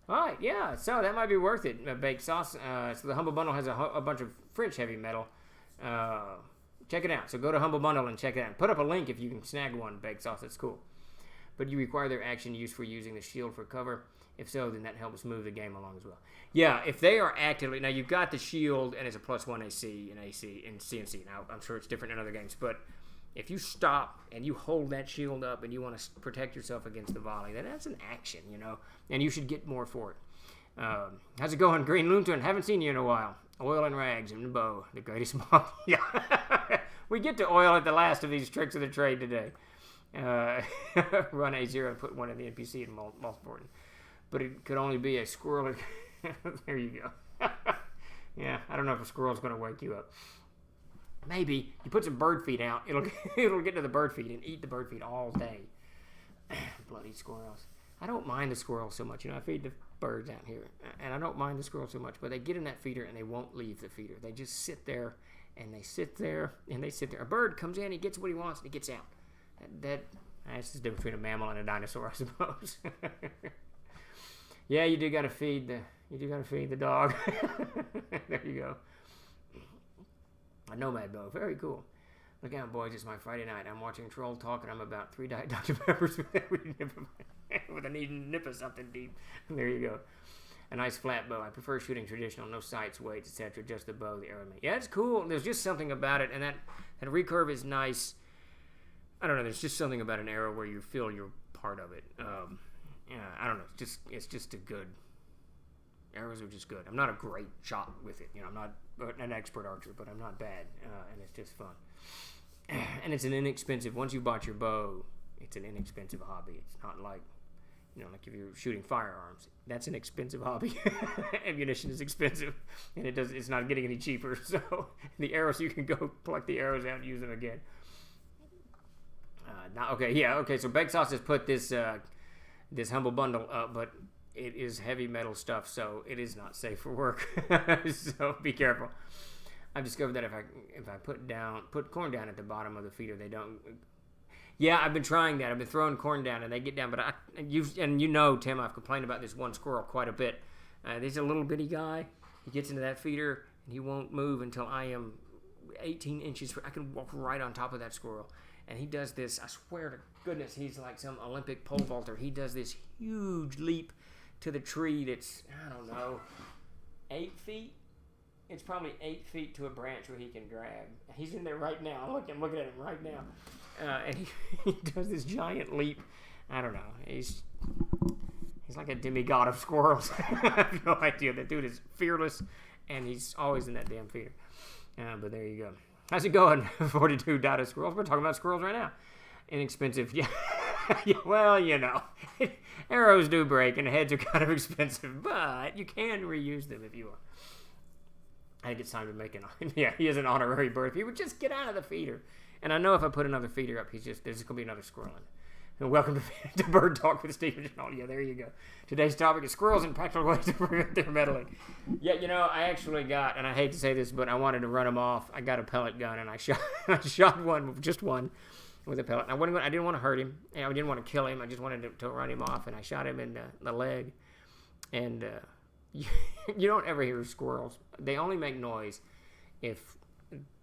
All right, yeah, so that might be worth it. Baked Sauce. So the Humble Bundle has a bunch of French heavy metal. Check it out. So go to Humble Bundle and check it out. Put up a link if you can snag one, Baked Sauce. That's cool. But you require their action use for using the shield for cover. If so, then that helps move the game along as well. Yeah, if they are actively... Now, you've got the shield, and it's a +1 AC and CNC. Now, I'm sure it's different in other games, but if you stop and you hold that shield up and you want to protect yourself against the volley, then that's an action, and you should get more for it. How's it going, Green Loonton? Haven't seen you in a while. Oil and rags and the bow, the greatest mob. Yeah, we get to oil at the last of these tricks of the trade today. Run A0 and put one in the NPC in Mothborn. But it could only be a squirrel. There you go. Yeah, I don't know if a squirrel's going to wake you up. Maybe you put some bird feed out. It'll get to the bird feed and eat the bird feed all day. Bloody squirrels. I don't mind the squirrels so much. I feed the birds out here, and I don't mind the squirrels so much. But they get in that feeder and they won't leave the feeder. They just sit there, and they sit there, and they sit there. A bird comes in, he gets what he wants, and he gets out. That's the difference between a mammal and a dinosaur, I suppose. Yeah, you do gotta feed the dog. There you go. A nomad bow, very cool. Look out, boys! It's my Friday night. I'm watching Troll Talk, and I'm about 3 Diet Dr Peppers with a nip of something deep. There you go. A nice flat bow. I prefer shooting traditional, no sights, weights, etc. Just the bow, the arrow. Yeah, it's cool. There's just something about it, and that recurve is nice. I don't know. There's just something about an arrow where you feel you're part of it. Yeah, I don't know. It's just a good. Arrows are just good. I'm not a great shot with it. I'm not an expert archer, but I'm not bad, and it's just fun. And it's an inexpensive. Once you bought your bow, it's an inexpensive hobby. It's not like, like if you're shooting firearms, that's an expensive hobby. Ammunition is expensive, and it's not getting any cheaper. So the arrows, you can go pluck the arrows out and use them again. Okay. So Baked Sauce has put this Humble Bundle up, but it is heavy metal stuff, so it is not safe for work. So be careful. I've discovered that if I put corn down at the bottom of the feeder, they don't. Yeah, I've been trying that. I've been throwing corn down, and they get down. But Tim, I've complained about this one squirrel quite a bit. There's a little bitty guy. He gets into that feeder, and he won't move until I am 18 inches. I can walk right on top of that squirrel. And he does this, I swear to goodness, he's like some Olympic pole vaulter. He does this huge leap to the tree that's, I don't know, 8 feet? It's probably 8 feet to a branch where he can grab. He's in there right now. I'm looking at him right now. And he does this giant leap. I don't know. He's like a demigod of squirrels. I have no idea. That dude is fearless, and he's always in that damn feeder. But there you go. How's it going? 42 data squirrels. We're talking about squirrels right now. Inexpensive. Yeah. Well, arrows do break, and heads are kind of expensive, but you can reuse them if you want. I think it's time to make yeah, he is an honorary bird. If he would just get out of the feeder. And I know if I put another feeder up, there's just going to be another squirrel in it. And welcome to Bird Talk with Stephen Chennault. Yeah, there you go. Today's topic is squirrels and practical ways to prevent their meddling. Yeah, I actually got, and I hate to say this, but I wanted to run them off. I got a pellet gun, and I shot just one with a pellet. I didn't want to hurt him. I didn't want to kill him. I just wanted to run him off, and I shot him in the leg. And you don't ever hear squirrels. They only make noise if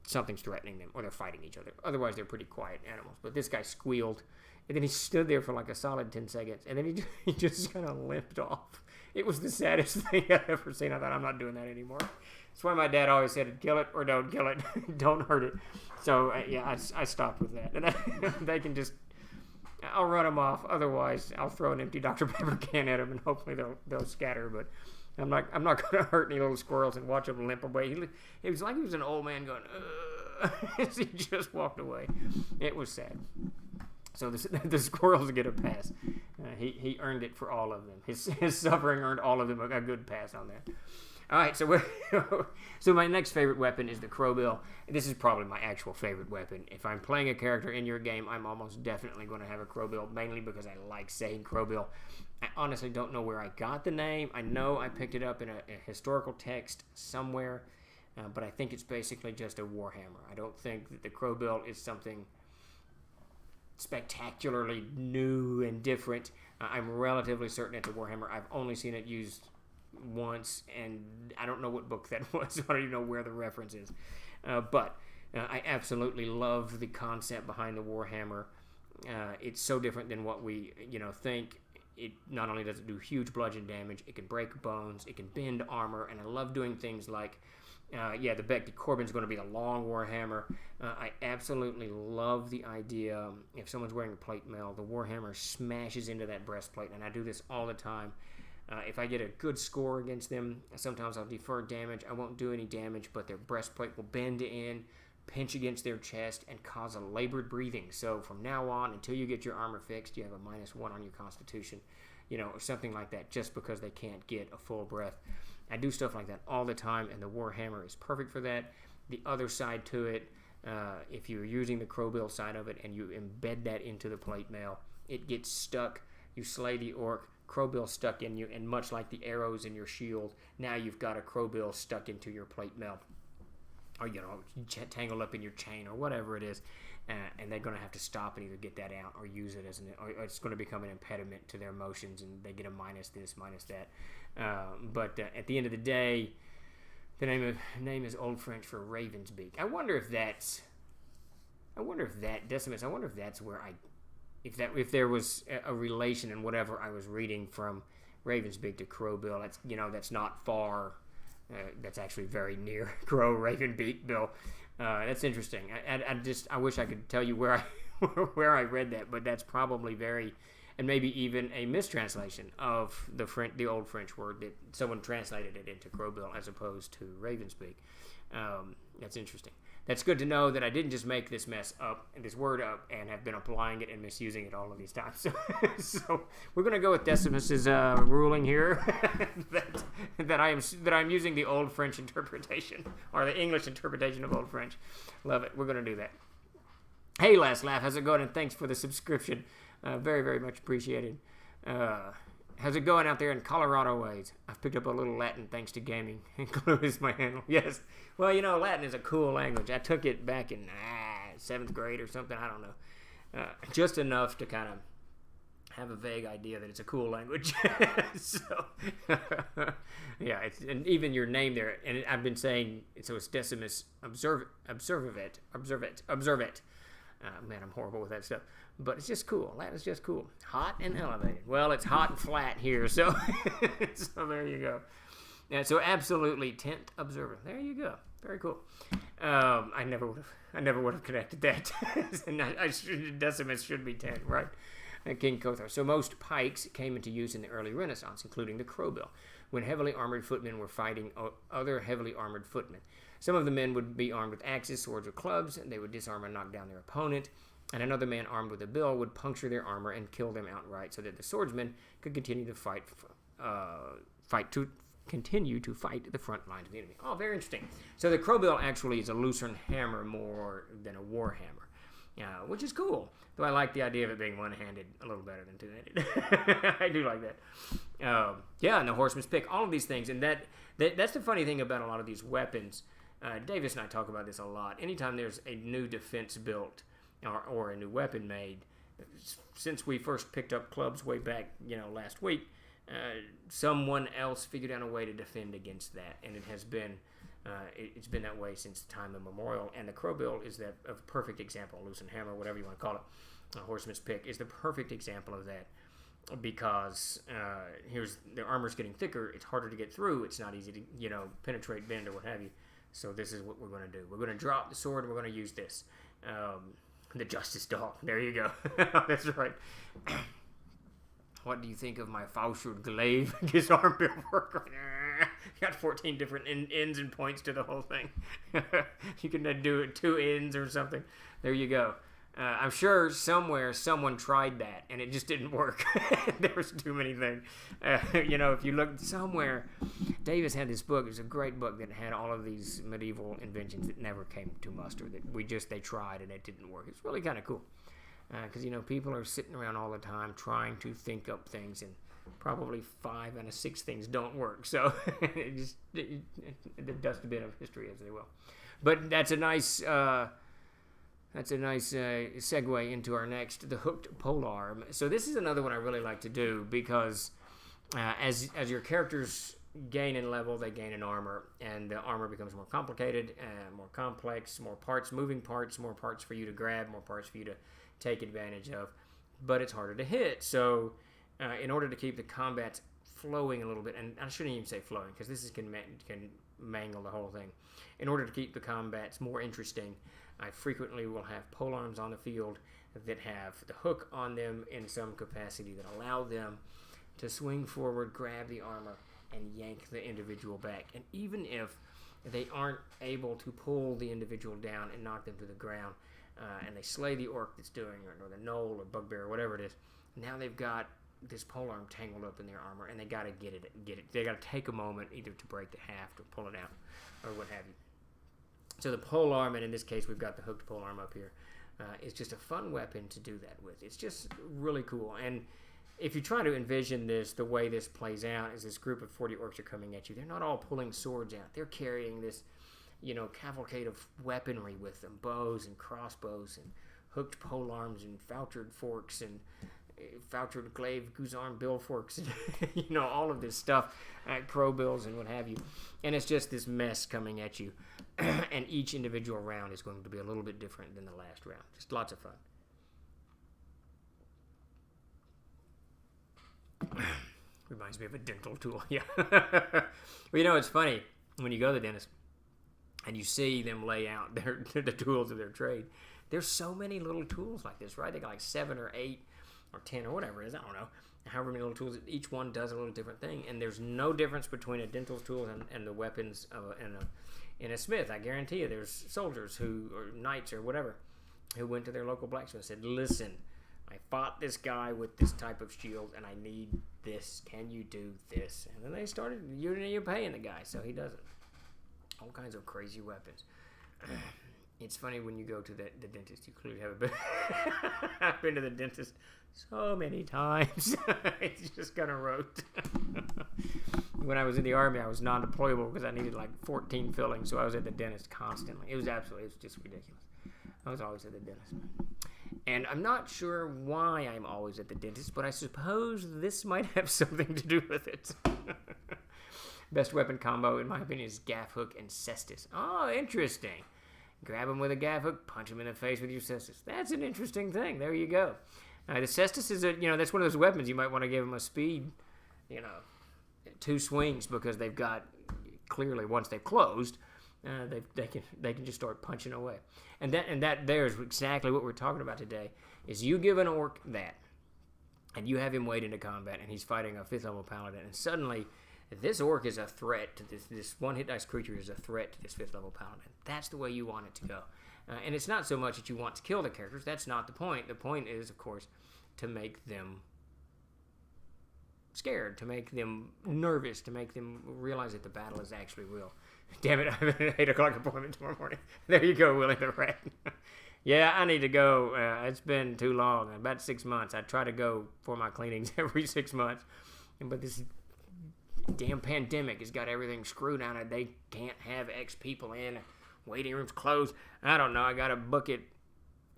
something's threatening them or they're fighting each other. Otherwise, they're pretty quiet animals. But this guy squealed, and then he stood there for like a solid 10 seconds, and then he just kind of limped off. It was the saddest thing I've ever seen. I thought, I'm not doing that anymore. That's why my dad always said, kill it or don't kill it. Don't hurt it. So, I stopped with that. And they can just, I'll run them off. Otherwise, I'll throw an empty Dr. Pepper can at them, and hopefully they'll scatter. But I'm not going to hurt any little squirrels and watch them limp away. It was like he was an old man going, as he just walked away. It was sad. So the squirrels get a pass. He earned it for all of them. His suffering earned all of them a good pass on that. All right, so my next favorite weapon is the crowbill. This is probably my actual favorite weapon. If I'm playing a character in your game, I'm almost definitely going to have a crowbill, mainly because I like saying crowbill. I honestly don't know where I got the name. I know I picked it up in a historical text somewhere, but I think it's basically just a warhammer. I don't think that the crowbill is something spectacularly new and different. I'm relatively certain it's a warhammer. I've only seen it used once, and I don't know what book that was, so I don't even know where the reference is. But I absolutely love the concept behind the warhammer. It's so different than what we think. It not only does it do huge bludgeon damage, it can break bones, it can bend armor, and I love doing things like the Beck Corbin's going to be the long warhammer. I absolutely love the idea, if someone's wearing a plate mail, the warhammer smashes into that breastplate, and I do this all the time. If I get a good score against them, sometimes I'll defer damage. I won't do any damage, but their breastplate will bend in, pinch against their chest, and cause a labored breathing. So from now on, until you get your armor fixed, you have a -1 on your constitution, or something like that, just because they can't get a full breath. I do stuff like that all the time, and the warhammer is perfect for that. The other side to it, if you're using the crowbill side of it and you embed that into the plate mail, it gets stuck. You slay the orc, crowbill stuck in you, and much like the arrows in your shield, now you've got a crowbill stuck into your plate mail, or tangled up in your chain, or whatever it is, and they're going to have to stop and either get that out or use it or it's going to become an impediment to their motions, and they get a minus this, minus that. But at the end of the day, the name is Old French for Raven's Beak. I wonder if that's Decimus. I wonder if that's where if there was a relation in whatever I was reading from Ravensbeak to Crowbill. That's not far. That's actually very near Crow Ravenbeak Bill. That's interesting. I wish I could tell you where I read that, but that's probably and maybe even a mistranslation of the old French word, that someone translated it into Crowbill as opposed to Ravensbeak. That's interesting. That's good to know that I didn't just make this word up, and have been applying it and misusing it all of these times. So we're going to go with Decimus's ruling here that I'm using the Old French interpretation, or the English interpretation of Old French. Love it. We're going to do that. Hey, Last Laugh, how's it going? And thanks for the subscription. Very, very much appreciated. How's it going out there in Colorado ways? I've picked up a little Latin thanks to gaming. Clue is my handle. Yes. Well, Latin is a cool language. I took it back in 7th grade or something. I don't know. Just enough to kind of have a vague idea that it's a cool language. So, yeah. And even your name there, and I've been saying, so it's Decimus Observavit. Man, I'm horrible with that stuff. But it's just cool. Latin's just cool. Hot and elevated. Well, it's hot and flat here, so there you go. Yeah, so absolutely, 10th observer. There you go. Very cool. I never would have connected that. Decimus should be 10, right? King Kothar. So most pikes came into use in the early Renaissance, including the crowbill, when heavily armored footmen were fighting other heavily armored footmen. Some of the men would be armed with axes, swords, or clubs, and they would disarm and knock down their opponent. And another man armed with a bill would puncture their armor and kill them outright, so that the swordsman could continue to fight the front lines of the enemy. Oh, very interesting. So the crowbill actually is a Lucerne hammer more than a war hammer, which is cool. Though I like the idea of it being one-handed a little better than two-handed. I do like that. And the horseman's pick, all of these things, and that's the funny thing about a lot of these weapons. Davis and I talk about this a lot. Anytime there's a new defense built, or a new weapon made, since we first picked up clubs way back, last week, someone else figured out a way to defend against that, and it has been, it's been that way since the time immemorial. And the crowbill is a perfect example. Lucerne hammer, whatever you want to call it, a horseman's pick is the perfect example of that. because here's the armor's getting thicker. It's harder to get through. It's not easy to penetrate, bend, or what have you. So this is what we're going to do. We're going to drop the sword and we're going to use this. The Justice Dog. There you go. That's right. What do you think of my Fauschur Glaive? His arm build work. Got 14 different ends and points to the whole thing. You can do it 2 ends or something. There you go. I'm sure somewhere someone tried that and it just didn't work. There was too many things. If you look somewhere, Davis had this book. It was a great book that had all of these medieval inventions that never came to muster. That they tried and it didn't work. It's really kind of cool because people are sitting around all the time trying to think up things, and probably 5 out of 6 things don't work. So the dustbin of history, as they will. But that's a nice. That's a nice segue into our next, the hooked polearm. So this is another one I really like to do because as your characters gain in level, they gain in armor, and the armor becomes more complicated, more complex, more parts, moving parts, more parts for you to grab, more parts for you to take advantage of, but it's harder to hit. So in order to keep the combat flowing a little bit, and I shouldn't even say flowing because this can mangle the whole thing. In order to keep the combats more interesting, I frequently will have polearms on the field that have the hook on them in some capacity that allow them to swing forward, grab the armor, and yank the individual back. And even if they aren't able to pull the individual down and knock them to the ground, and they slay the orc that's doing it, or the gnoll or bugbear or whatever it is, now they've got this polearm tangled up in their armor, and they got to get it. They got to take a moment either to break the haft or pull it out, or what have you. So the polearm, and in this case we've got the hooked polearm up here, is just a fun weapon to do that with. It's just really cool. And if you try to envision this, the way this plays out is this group of 40 orcs are coming at you. They're not all pulling swords out. They're carrying this, cavalcade of weaponry with them, bows and crossbows and hooked polearms and fauchered forks and fauchered glaive, goose-arm bill forks, and all of this stuff, crow bills and what have you. And it's just this mess coming at you. And each individual round is going to be a little bit different than the last round. Just lots of fun. Reminds me of a dental tool. Yeah. Well, it's funny when you go to the dentist and you see them lay out the tools of their trade. There's so many little tools like this, right? They got like 7 or 8 or 10 or whatever it is. I don't know. However many little tools, each one does a little different thing. And there's no difference between a dental tool and the weapons in a smith. I guarantee you there's soldiers or knights or whatever who went to their local blacksmith and said, listen, I fought this guy with this type of shield and I need this. Can you do this? And then they started, you're paying the guy, so he does it. All kinds of crazy weapons. It's funny when you go to the dentist, you clearly haven't been. I've been to the dentist so many times. It's just kind of rote. When I was in the Army, I was non-deployable because I needed like 14 fillings, so I was at the dentist constantly. It was just ridiculous. I was always at the dentist. And I'm not sure why I'm always at the dentist, but I suppose this might have something to do with it. Best weapon combo, in my opinion, is gaff hook and cestus. Oh, interesting. Grab him with a gaff hook, punch him in the face with your cestus. That's an interesting thing. There you go. The cestus is that's one of those weapons you might want to give him a speed, 2 swings, because they've got, clearly once they've closed, they can just start punching away. And that there's exactly what we're talking about today, is you give an orc that, and you have him wade into combat, and he's fighting a 5th level paladin, and suddenly this orc is a threat to this one hit dice creature is a threat to this 5th level paladin. That's the way you want it to go. And it's not so much that you want to kill the characters. That's not the point. The point is, of course, to make them scared, to make them nervous, to make them realize that the battle is actually real. Damn it, I have an 8 o'clock appointment tomorrow morning. There you go, Willie the Rat. Yeah, I need to go. It's been too long, about 6 months. I try to go for my cleanings every 6 months. But this damn pandemic has got everything screwed on it. They can't have X people in. Waiting rooms closed. I don't know. I got to book it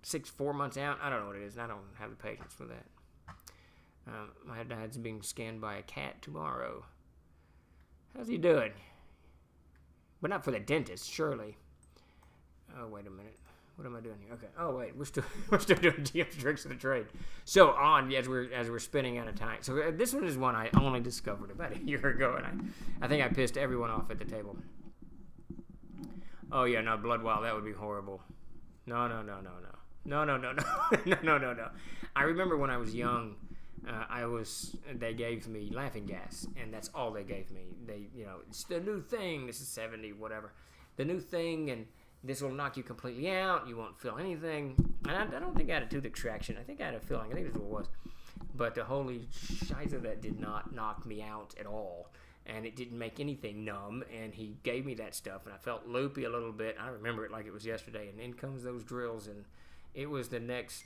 4 months out. I don't know what it is. And I don't have the patience for that. My dad's being scanned by a cat tomorrow. How's he doing? But not for the dentist, surely. Oh, wait a minute. What am I doing here? Okay. Oh wait, we're still doing GM's tricks of the trade. So on as we're spinning out of time. So this one is one I only discovered about a year ago, and I think I pissed everyone off at the table. Oh yeah, no, Bloodwild, that would be horrible. No. No. I remember when I was young, they gave me laughing gas, and that's all they gave me. It's the new thing. This is 70, whatever. The new thing, and this will knock you completely out. You won't feel anything. And I don't think I had a tooth extraction. I think I had a feeling. I think that's what it was. But the holy shiza, that did not knock me out at all. And it didn't make anything numb. And he gave me that stuff, and I felt loopy a little bit. I remember it like it was yesterday. And in comes those drills, and it was the next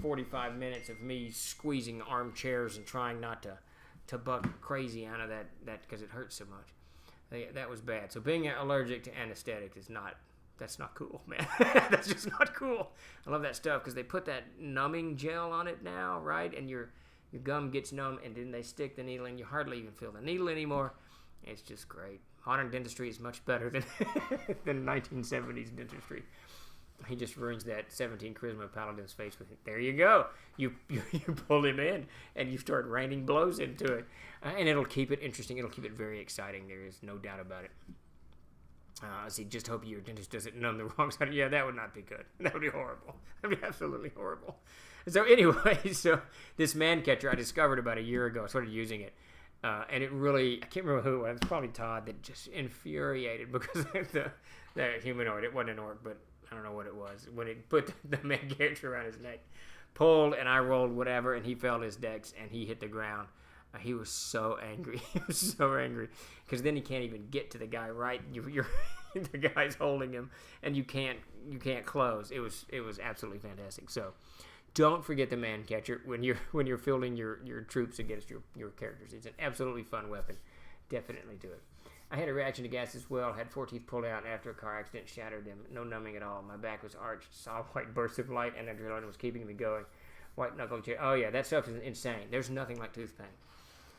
45 minutes of me squeezing armchairs and trying not to buck crazy out of that because it hurts so much. That was bad. So being allergic to anesthetic that's not cool, man. That's just not cool. I love that stuff because they put that numbing gel on it now, right? And your gum gets numb, and then they stick the needle in. You hardly even feel the needle anymore. It's just great. Modern dentistry is much better than 1970s dentistry. He just ruins that 17 Charisma Paladin's face with it. There you go. You pull him in, and you start raining blows into it. And it'll keep it interesting. It'll keep it very exciting. There is no doubt about it. Just hope your dentist doesn't numb the wrong side. Yeah, that would not be good. That would be horrible. That would be absolutely horrible. So anyway, this man catcher I discovered about a year ago. I started using it. And it really, I can't remember who it was. It was probably Todd, that just infuriated because of the humanoid. It wasn't an orc, but I don't know what it was. When it put the man catcher around his neck, pulled, and I rolled whatever, and he fell his dex, and he hit the ground. He was so angry. He was so angry because then he can't even get to the guy. Right, you're the guy's holding him, and you can't close. It was absolutely fantastic. So, don't forget the man catcher when you're fielding your troops against your characters. It's an absolutely fun weapon. Definitely do it. I had a reaction to gas as well. Had 4 teeth pulled out after a car accident, shattered them. No numbing at all. My back was arched. Saw white bursts of light, and adrenaline was keeping me going. White knuckle chair. Oh yeah, that stuff is insane. There's nothing like tooth pain.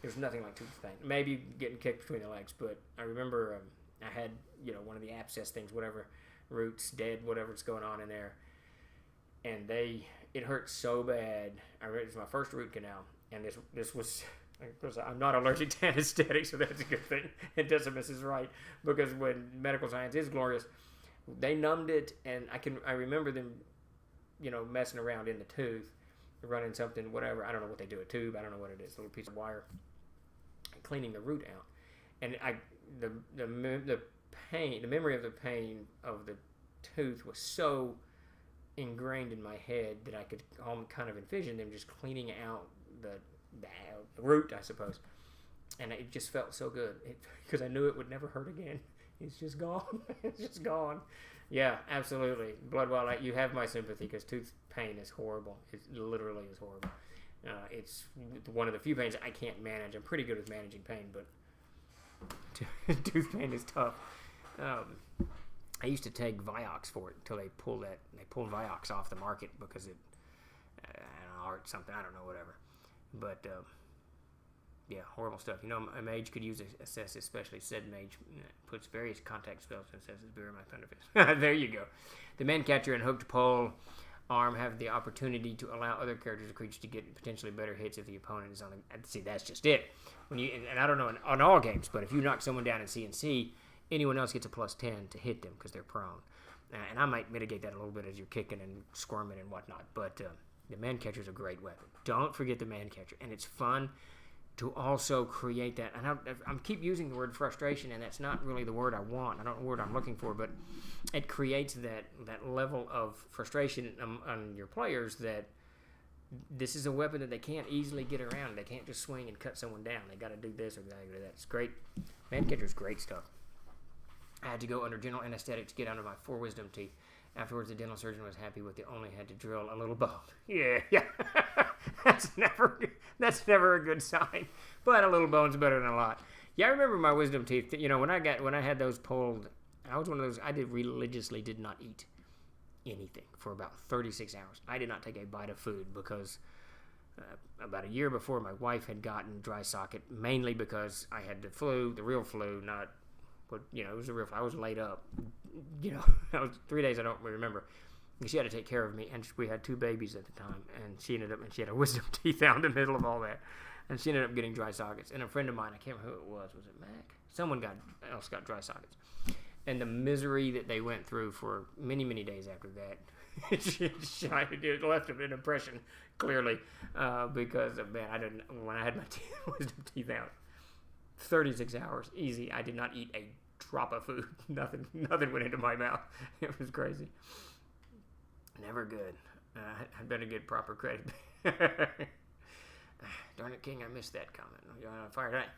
There's nothing like tooth pain. Maybe getting kicked between the legs, but I remember I had one of the abscess things, whatever, roots, dead, whatever's going on in there, and it hurt so bad. It was my first root canal, and this was. Because I'm not allergic to anesthetics, so that's a good thing. It doesn't miss is right, because when medical science is glorious, they numbed it, and I remember them, messing around in the tooth, running something, whatever. I don't know what they do, a tube. I don't know what it is, a little piece of wire, and cleaning the root out. And the pain, the memory of the pain of the tooth was so ingrained in my head that I could kind of envision them just cleaning out the root, I suppose, and it just felt so good because I knew it would never hurt again. It's just gone. It's just gone. Yeah, absolutely. Bloodwild, you have my sympathy because tooth pain is horrible. It literally is horrible. It's one of the few pains I can't manage. I'm pretty good with managing pain, but tooth pain is tough. I used to take Vioxx for it until they pulled Vioxx off the market because it or something, I don't know, whatever. But yeah, horrible stuff. A mage could use assess, especially said mage puts various contact spells and says it's beer in my thunderfist. There you go. The man catcher and hooked pole arm have the opportunity to allow other characters or creatures to get potentially better hits if the opponent is on the. See, that's just it. And I don't know on all games, but if you knock someone down in CNC, anyone else gets a +10 to hit them because they're prone. And I might mitigate that a little bit as you're kicking and squirming and whatnot, but. The man catcher is a great weapon. Don't forget the man catcher. And it's fun to also create that. And I keep using the word frustration, and that's not really the word I want. I don't know the word I'm looking for, but it creates that level of frustration on your players that this is a weapon that they can't easily get around. They can't just swing and cut someone down. They got to do this or they got to do that. It's great. Man catcher is great stuff. I had to go under general anesthetic to get out of my 4 wisdom teeth. Afterwards, the dental surgeon was happy with the only had to drill a little bone. Yeah. That's never a good sign. But a little bone's better than a lot. Yeah, I remember my wisdom teeth. When I had those pulled, I was one of those. I religiously did not eat anything for about 36 hours. I did not take a bite of food because about a year before, my wife had gotten dry socket, mainly because I had the flu, the real flu, not. But, it was a real. I was laid up. That was 3 days I don't remember. She had to take care of me, and we had 2 babies at the time, and she had a wisdom teeth out in the middle of all that, and she ended up getting dry sockets. And a friend of mine, I can't remember who it was it Mac? Someone else got dry sockets. And the misery that they went through for many, many days after that, it left an impression, clearly, because, man, when I had my wisdom teeth out, 36 hours, easy, I did not eat a drop of food. Nothing went into my mouth. It was crazy. Never good. I better get proper credit. Darn it, King, I missed that comment. You're on fire tonight.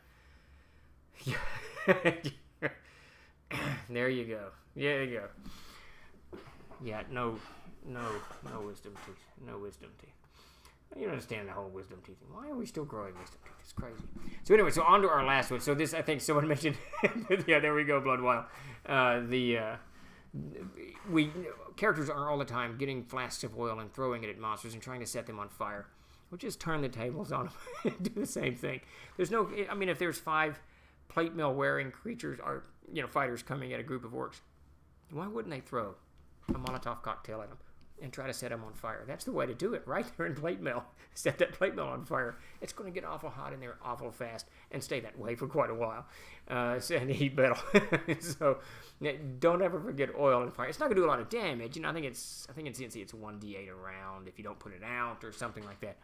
There you go. Yeah, there you go. Yeah, no wisdom teeth. No wisdom teeth. You don't understand the whole wisdom teeth thing. Why are we still growing wisdom teeth? It's crazy. So anyway, so on to our last one. So this, I think someone mentioned, yeah, there we go, Bloodwild. Characters are all the time getting flasks of oil and throwing it at monsters and trying to set them on fire. We'll just turn the tables on them and do the same thing. There's no, I mean, if there's 5 plate mill wearing creatures or, fighters coming at a group of orcs, why wouldn't they throw a Molotov cocktail at them and try to set them on fire? That's the way to do it, right there in plate mill. Set that plate mill on fire. It's going to get awful hot in there awful fast and stay that way for quite a while. And heat metal. So don't ever forget oil and fire. It's not going to do a lot of damage. I think in CNC it's 1d8 a round if you don't put it out or something like that.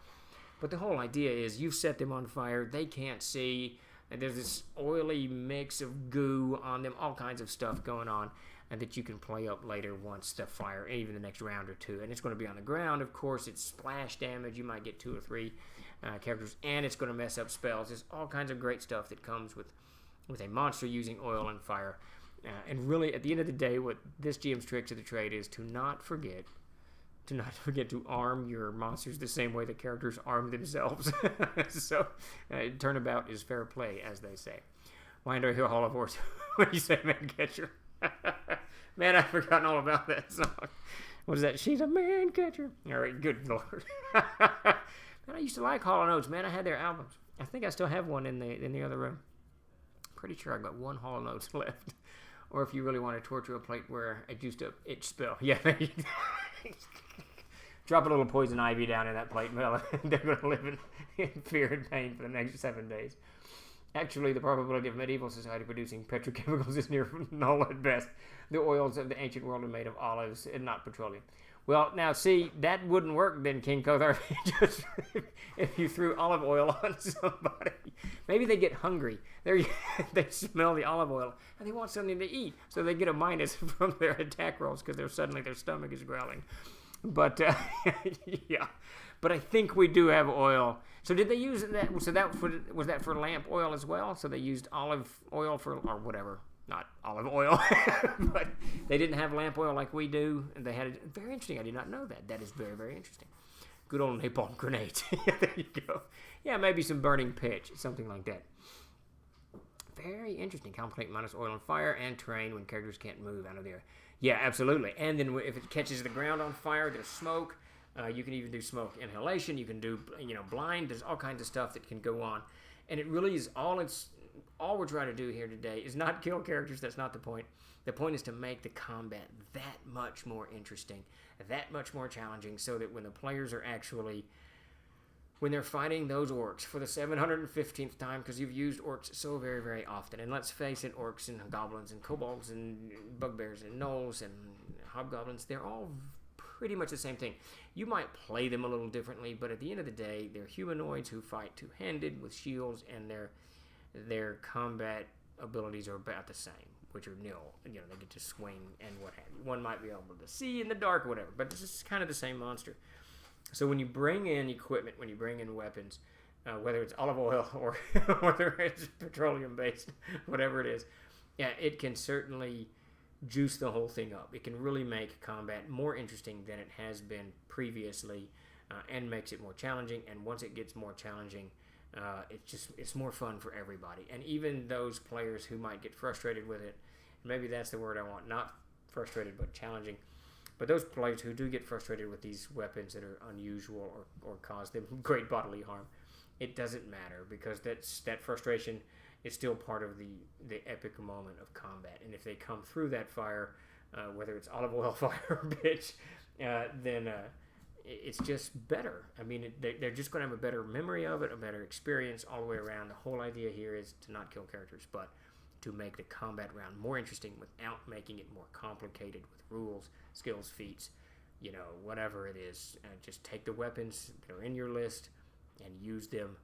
But the whole idea is you set them on fire. They can't see. And there's this oily mix of goo on them, all kinds of stuff going on, and that you can play up later once the fire, even the next round or 2. And it's going to be on the ground, of course. It's splash damage. You might get 2 or 3 characters, and it's going to mess up spells. There's all kinds of great stuff that comes with a monster using oil and fire. And really, at the end of the day, what this GM's trick to the trade is to not forget to arm your monsters the same way the characters arm themselves. So, turnabout is fair play, as they say. Winder Hill Hall of Horse. What do you say, man catcher? Man, I've forgotten all about that song. What is that? She's a man catcher. All right, good Lord. Man, I used to like Hall & Oates. Man, I had their albums. I think I still have one in the other room. Pretty sure I've got 1 Hall & Oates left. Or if you really want to torture a plate where I juiced up itch spell. Yeah, drop a little poison ivy down in that plate mill, and they're going to live in fear and pain for the next 7 days. Actually, the probability of medieval society producing petrochemicals is near null at best. The oils of the ancient world are made of olives and not petroleum. Well, now, see, that wouldn't work then, King Kothar, just if you threw olive oil on somebody. Maybe they get hungry. They smell the olive oil, and they want something to eat, so they get a minus from their attack rolls because their stomach is growling. But, yeah. But I think we do have oil. So did they use that? So was that for lamp oil as well? So they used olive oil or whatever. Not olive oil. But they didn't have lamp oil like we do. And they had it. Very interesting. I did not know that. That is very, very interesting. Good old napalm grenades. There you go. Yeah, maybe some burning pitch. Something like that. Very interesting. Complicate minus oil and fire and terrain when characters can't move out of there. Yeah, absolutely. And then if it catches the ground on fire, there's smoke. You can even do smoke inhalation. You can do, blind. There's all kinds of stuff that can go on. And it really is all we're trying to do here today is not kill characters. That's not the point. The point is to make the combat that much more interesting, that much more challenging, so that when the players are when they're fighting those orcs for the 715th time, because you've used orcs so very, very often. And let's face it, orcs and goblins and kobolds and bugbears and gnolls and hobgoblins, they're all pretty much the same thing. You might play them a little differently, but at the end of the day, they're humanoids who fight two-handed with shields, and their combat abilities are about the same, which are nil. They get to swing and what have you. One might be able to see in the dark or whatever, but this is kind of the same monster. So when you bring in equipment, when you bring in weapons, whether it's olive oil or whether it's petroleum-based, whatever it is, yeah, it can certainly juice the whole thing up. It can really make combat more interesting than it has been previously, and makes it more challenging. And once it gets more challenging, it's more fun for everybody. And even those players who might get frustrated with it, maybe that's the word I want, not frustrated but challenging. But those players who do get frustrated with these weapons that are unusual or cause them great bodily harm, it doesn't matter, because that frustration is still part of the epic moment of combat. And if they come through that fire, whether it's olive oil fire or pitch, then it's just better. I mean, they're just going to have a better memory of it, a better experience all the way around. The whole idea here is to not kill characters, but to make the combat round more interesting without making it more complicated with rules, skills, feats, whatever it is. Just take the weapons that are in your list and use them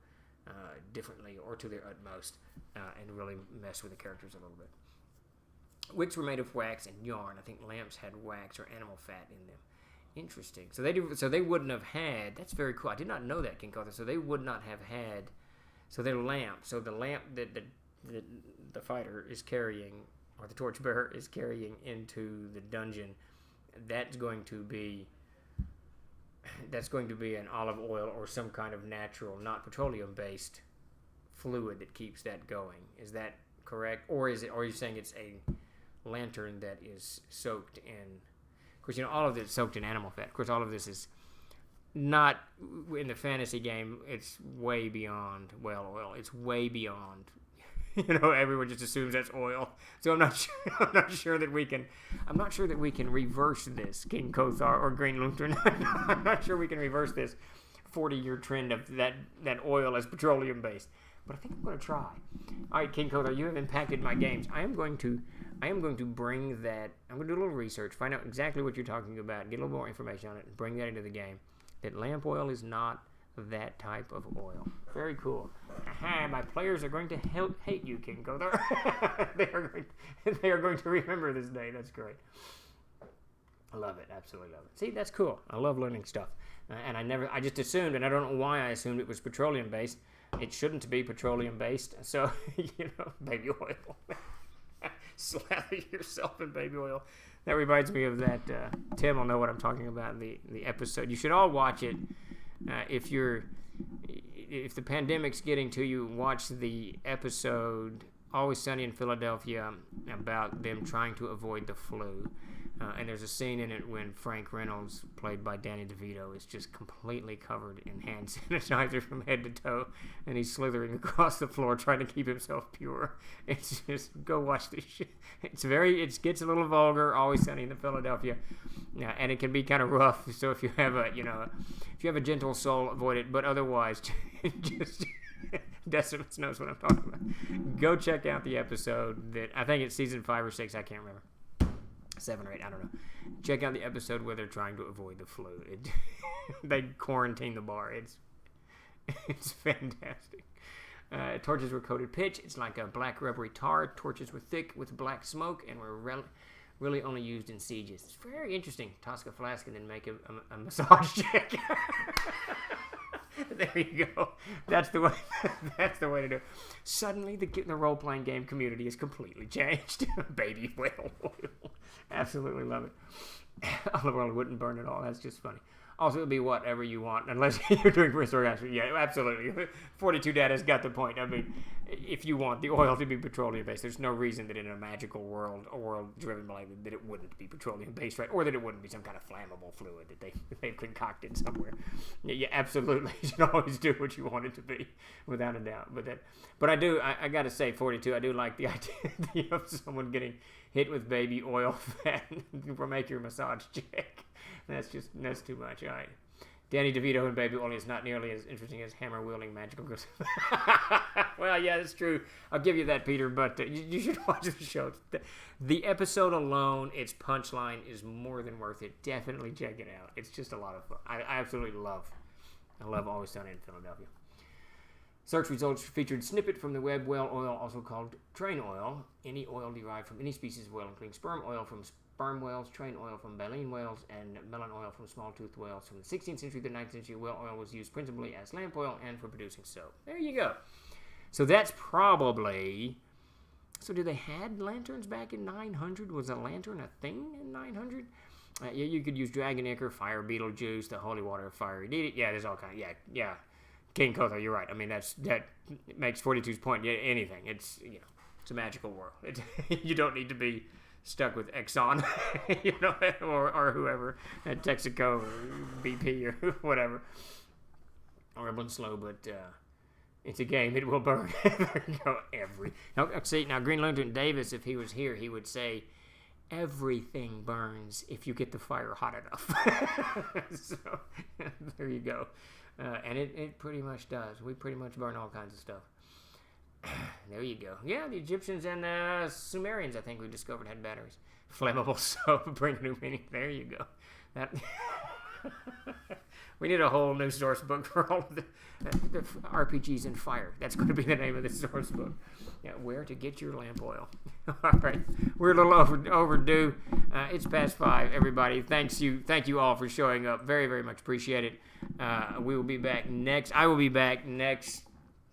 differently or to their utmost, and really mess with the characters a little bit. Wicks were made of wax and yarn. I think lamps had wax or animal fat in them. Interesting. So they wouldn't have had. That's very cool. I did not know that, King Cotha. So they would not have had. So their lamp. So the lamp that the fighter is carrying, or the torchbearer is carrying into the dungeon, that's going to be an olive oil or some kind of natural, not petroleum-based fluid that keeps that going. Is that correct? Or are you saying it's a lantern that is soaked in? Of course, all of this is soaked in animal fat. Of course, all of this is not in the fantasy game. It's way beyond oil. It's way beyond. Everyone just assumes that's oil. So I'm not sure that we can. I'm not sure that we can reverse this, King Kothar or Green Lantern. I'm not sure we can reverse this 40-year trend of that oil as petroleum based. But I think I'm going to try. All right, King Kothar, you have impacted my games. I am going to bring that. I'm going to do a little research, find out exactly what you're talking about, get a little more information on it, and bring that into the game. That lamp oil is not that type of oil. Very cool. Aha, my players are going to hate you, King Kothar. they are going to remember this day. That's great. I love it. Absolutely love it. See, that's cool. I love learning stuff. And I just assumed, and I don't know why I assumed it was petroleum based. It shouldn't be petroleum based. So, baby oil. Slather yourself in baby oil. That reminds me of that. Tim will know what I'm talking about in the episode. You should all watch it. If the pandemic's getting to you, watch the episode Always Sunny in Philadelphia about them trying to avoid the flu. And there's a scene in it when Frank Reynolds, played by Danny DeVito, is just completely covered in hand sanitizer from head to toe, and he's slithering across the floor trying to keep himself pure. It's just, go watch this shit. It gets a little vulgar, Always Sunny in Philadelphia, and it can be kind of rough. So if you have a gentle soul, avoid it. But otherwise, just Decimus knows what I'm talking about. Go check out the episode that I think it's season 5 or 6. I can't remember. 7 or 8, I don't know. Check out the episode where they're trying to avoid the flu. They quarantine the bar. It's fantastic. Torches were coated pitch. It's like a black rubbery tar. Torches were thick with black smoke and were really only used in sieges. It's very interesting. Toss a flask and then make a massage check. There you go. That's the way. That's the way to do it. Suddenly, the role-playing game community is completely changed. Baby whale oil. Absolutely love it. Olive oil wouldn't burn at all. That's just funny. Also, it'll be whatever you want, unless you're doing prehistoric action. Yeah, absolutely. 42 Data's got the point. I mean, if you want the oil to be petroleum-based, there's no reason that in a magical world, a world driven by that it wouldn't be petroleum-based, right? Or that it wouldn't be some kind of flammable fluid that they've concocted somewhere. Yeah, absolutely. You should always do what you want it to be, without a doubt. But I got to say, 42, I do like the idea of someone getting hit with baby oil fat for make your massage check. That's too much. All right. Danny DeVito and baby oil is not nearly as interesting as hammer-wielding magical ghosts. Well, yeah, that's true. I'll give you that, Peter, but you should watch the show. The episode alone, its punchline is more than worth it. Definitely check it out. It's just a lot of fun. I absolutely love Always Sunny in Philadelphia. Search results featured snippet from the web whale oil, also called train oil. Any oil derived from any species of whale, including sperm oil from sperm whales, train oil from baleen whales, and melon oil from small-toothed whales. From the 16th century to the 19th century, whale oil was used principally as lamp oil and for producing soap. There you go. So that's probably... So did they had lanterns back in 900? Was a lantern a thing in 900? Yeah, you could use dragon ichor, fire beetle juice, the holy water of fire. Yeah, there's all kind of... Yeah. King Kothar, you're right. I mean, that makes 42's point. Yeah, anything. It's a magical world. You don't need to be stuck with Exxon, or whoever at Texaco or BP or whatever, or Slow. But it's a game. It will burn. Now, Green Lantern Davis, if he was here, he would say everything burns if you get the fire hot enough. So there you go. And it pretty much does. We pretty much burn all kinds of stuff. There you go. Yeah, the Egyptians and the Sumerians, I think we discovered, had batteries. Flammable soap, bring new meaning. There you go. That we need a whole new source book for all of the RPGs in fire. That's going to be the name of the source book. Yeah, where to get your lamp oil. All right, we're a little overdue. It's past 5. Everybody, thank you all for showing up. Very, very much appreciate it. We will be back next. I will be back next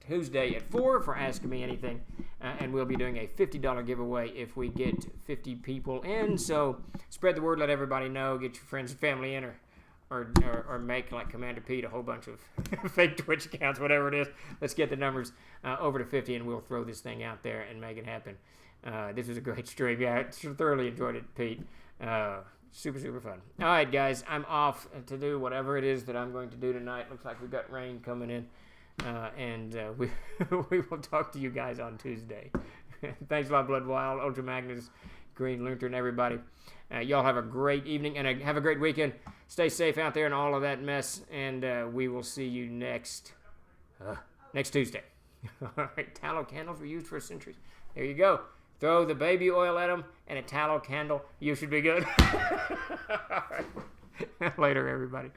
Tuesday at 4 for Ask Me Anything, and we'll be doing a $50 giveaway if we get 50 people in. So spread the word, let everybody know, get your friends and family in, or make, like Commander Pete, a whole bunch of fake Twitch accounts, whatever it is. Let's get the numbers over to 50, and we'll throw this thing out there and make it happen. This was a great stream. Yeah, I thoroughly enjoyed it, Pete. Super, super fun. All right, guys, I'm off to do whatever it is that I'm going to do tonight. Looks like we've got rain coming in. And we will talk to you guys on Tuesday. Thanks a lot, Blood Wild, Ultra Magnus, Green Lantern, everybody. Y'all have a great evening and have a great weekend. Stay safe out there and all of that mess. And we will see you next Tuesday. All right, tallow candles were used for centuries. There you go. Throw the baby oil at them and a tallow candle. You should be good. All right. Later, everybody.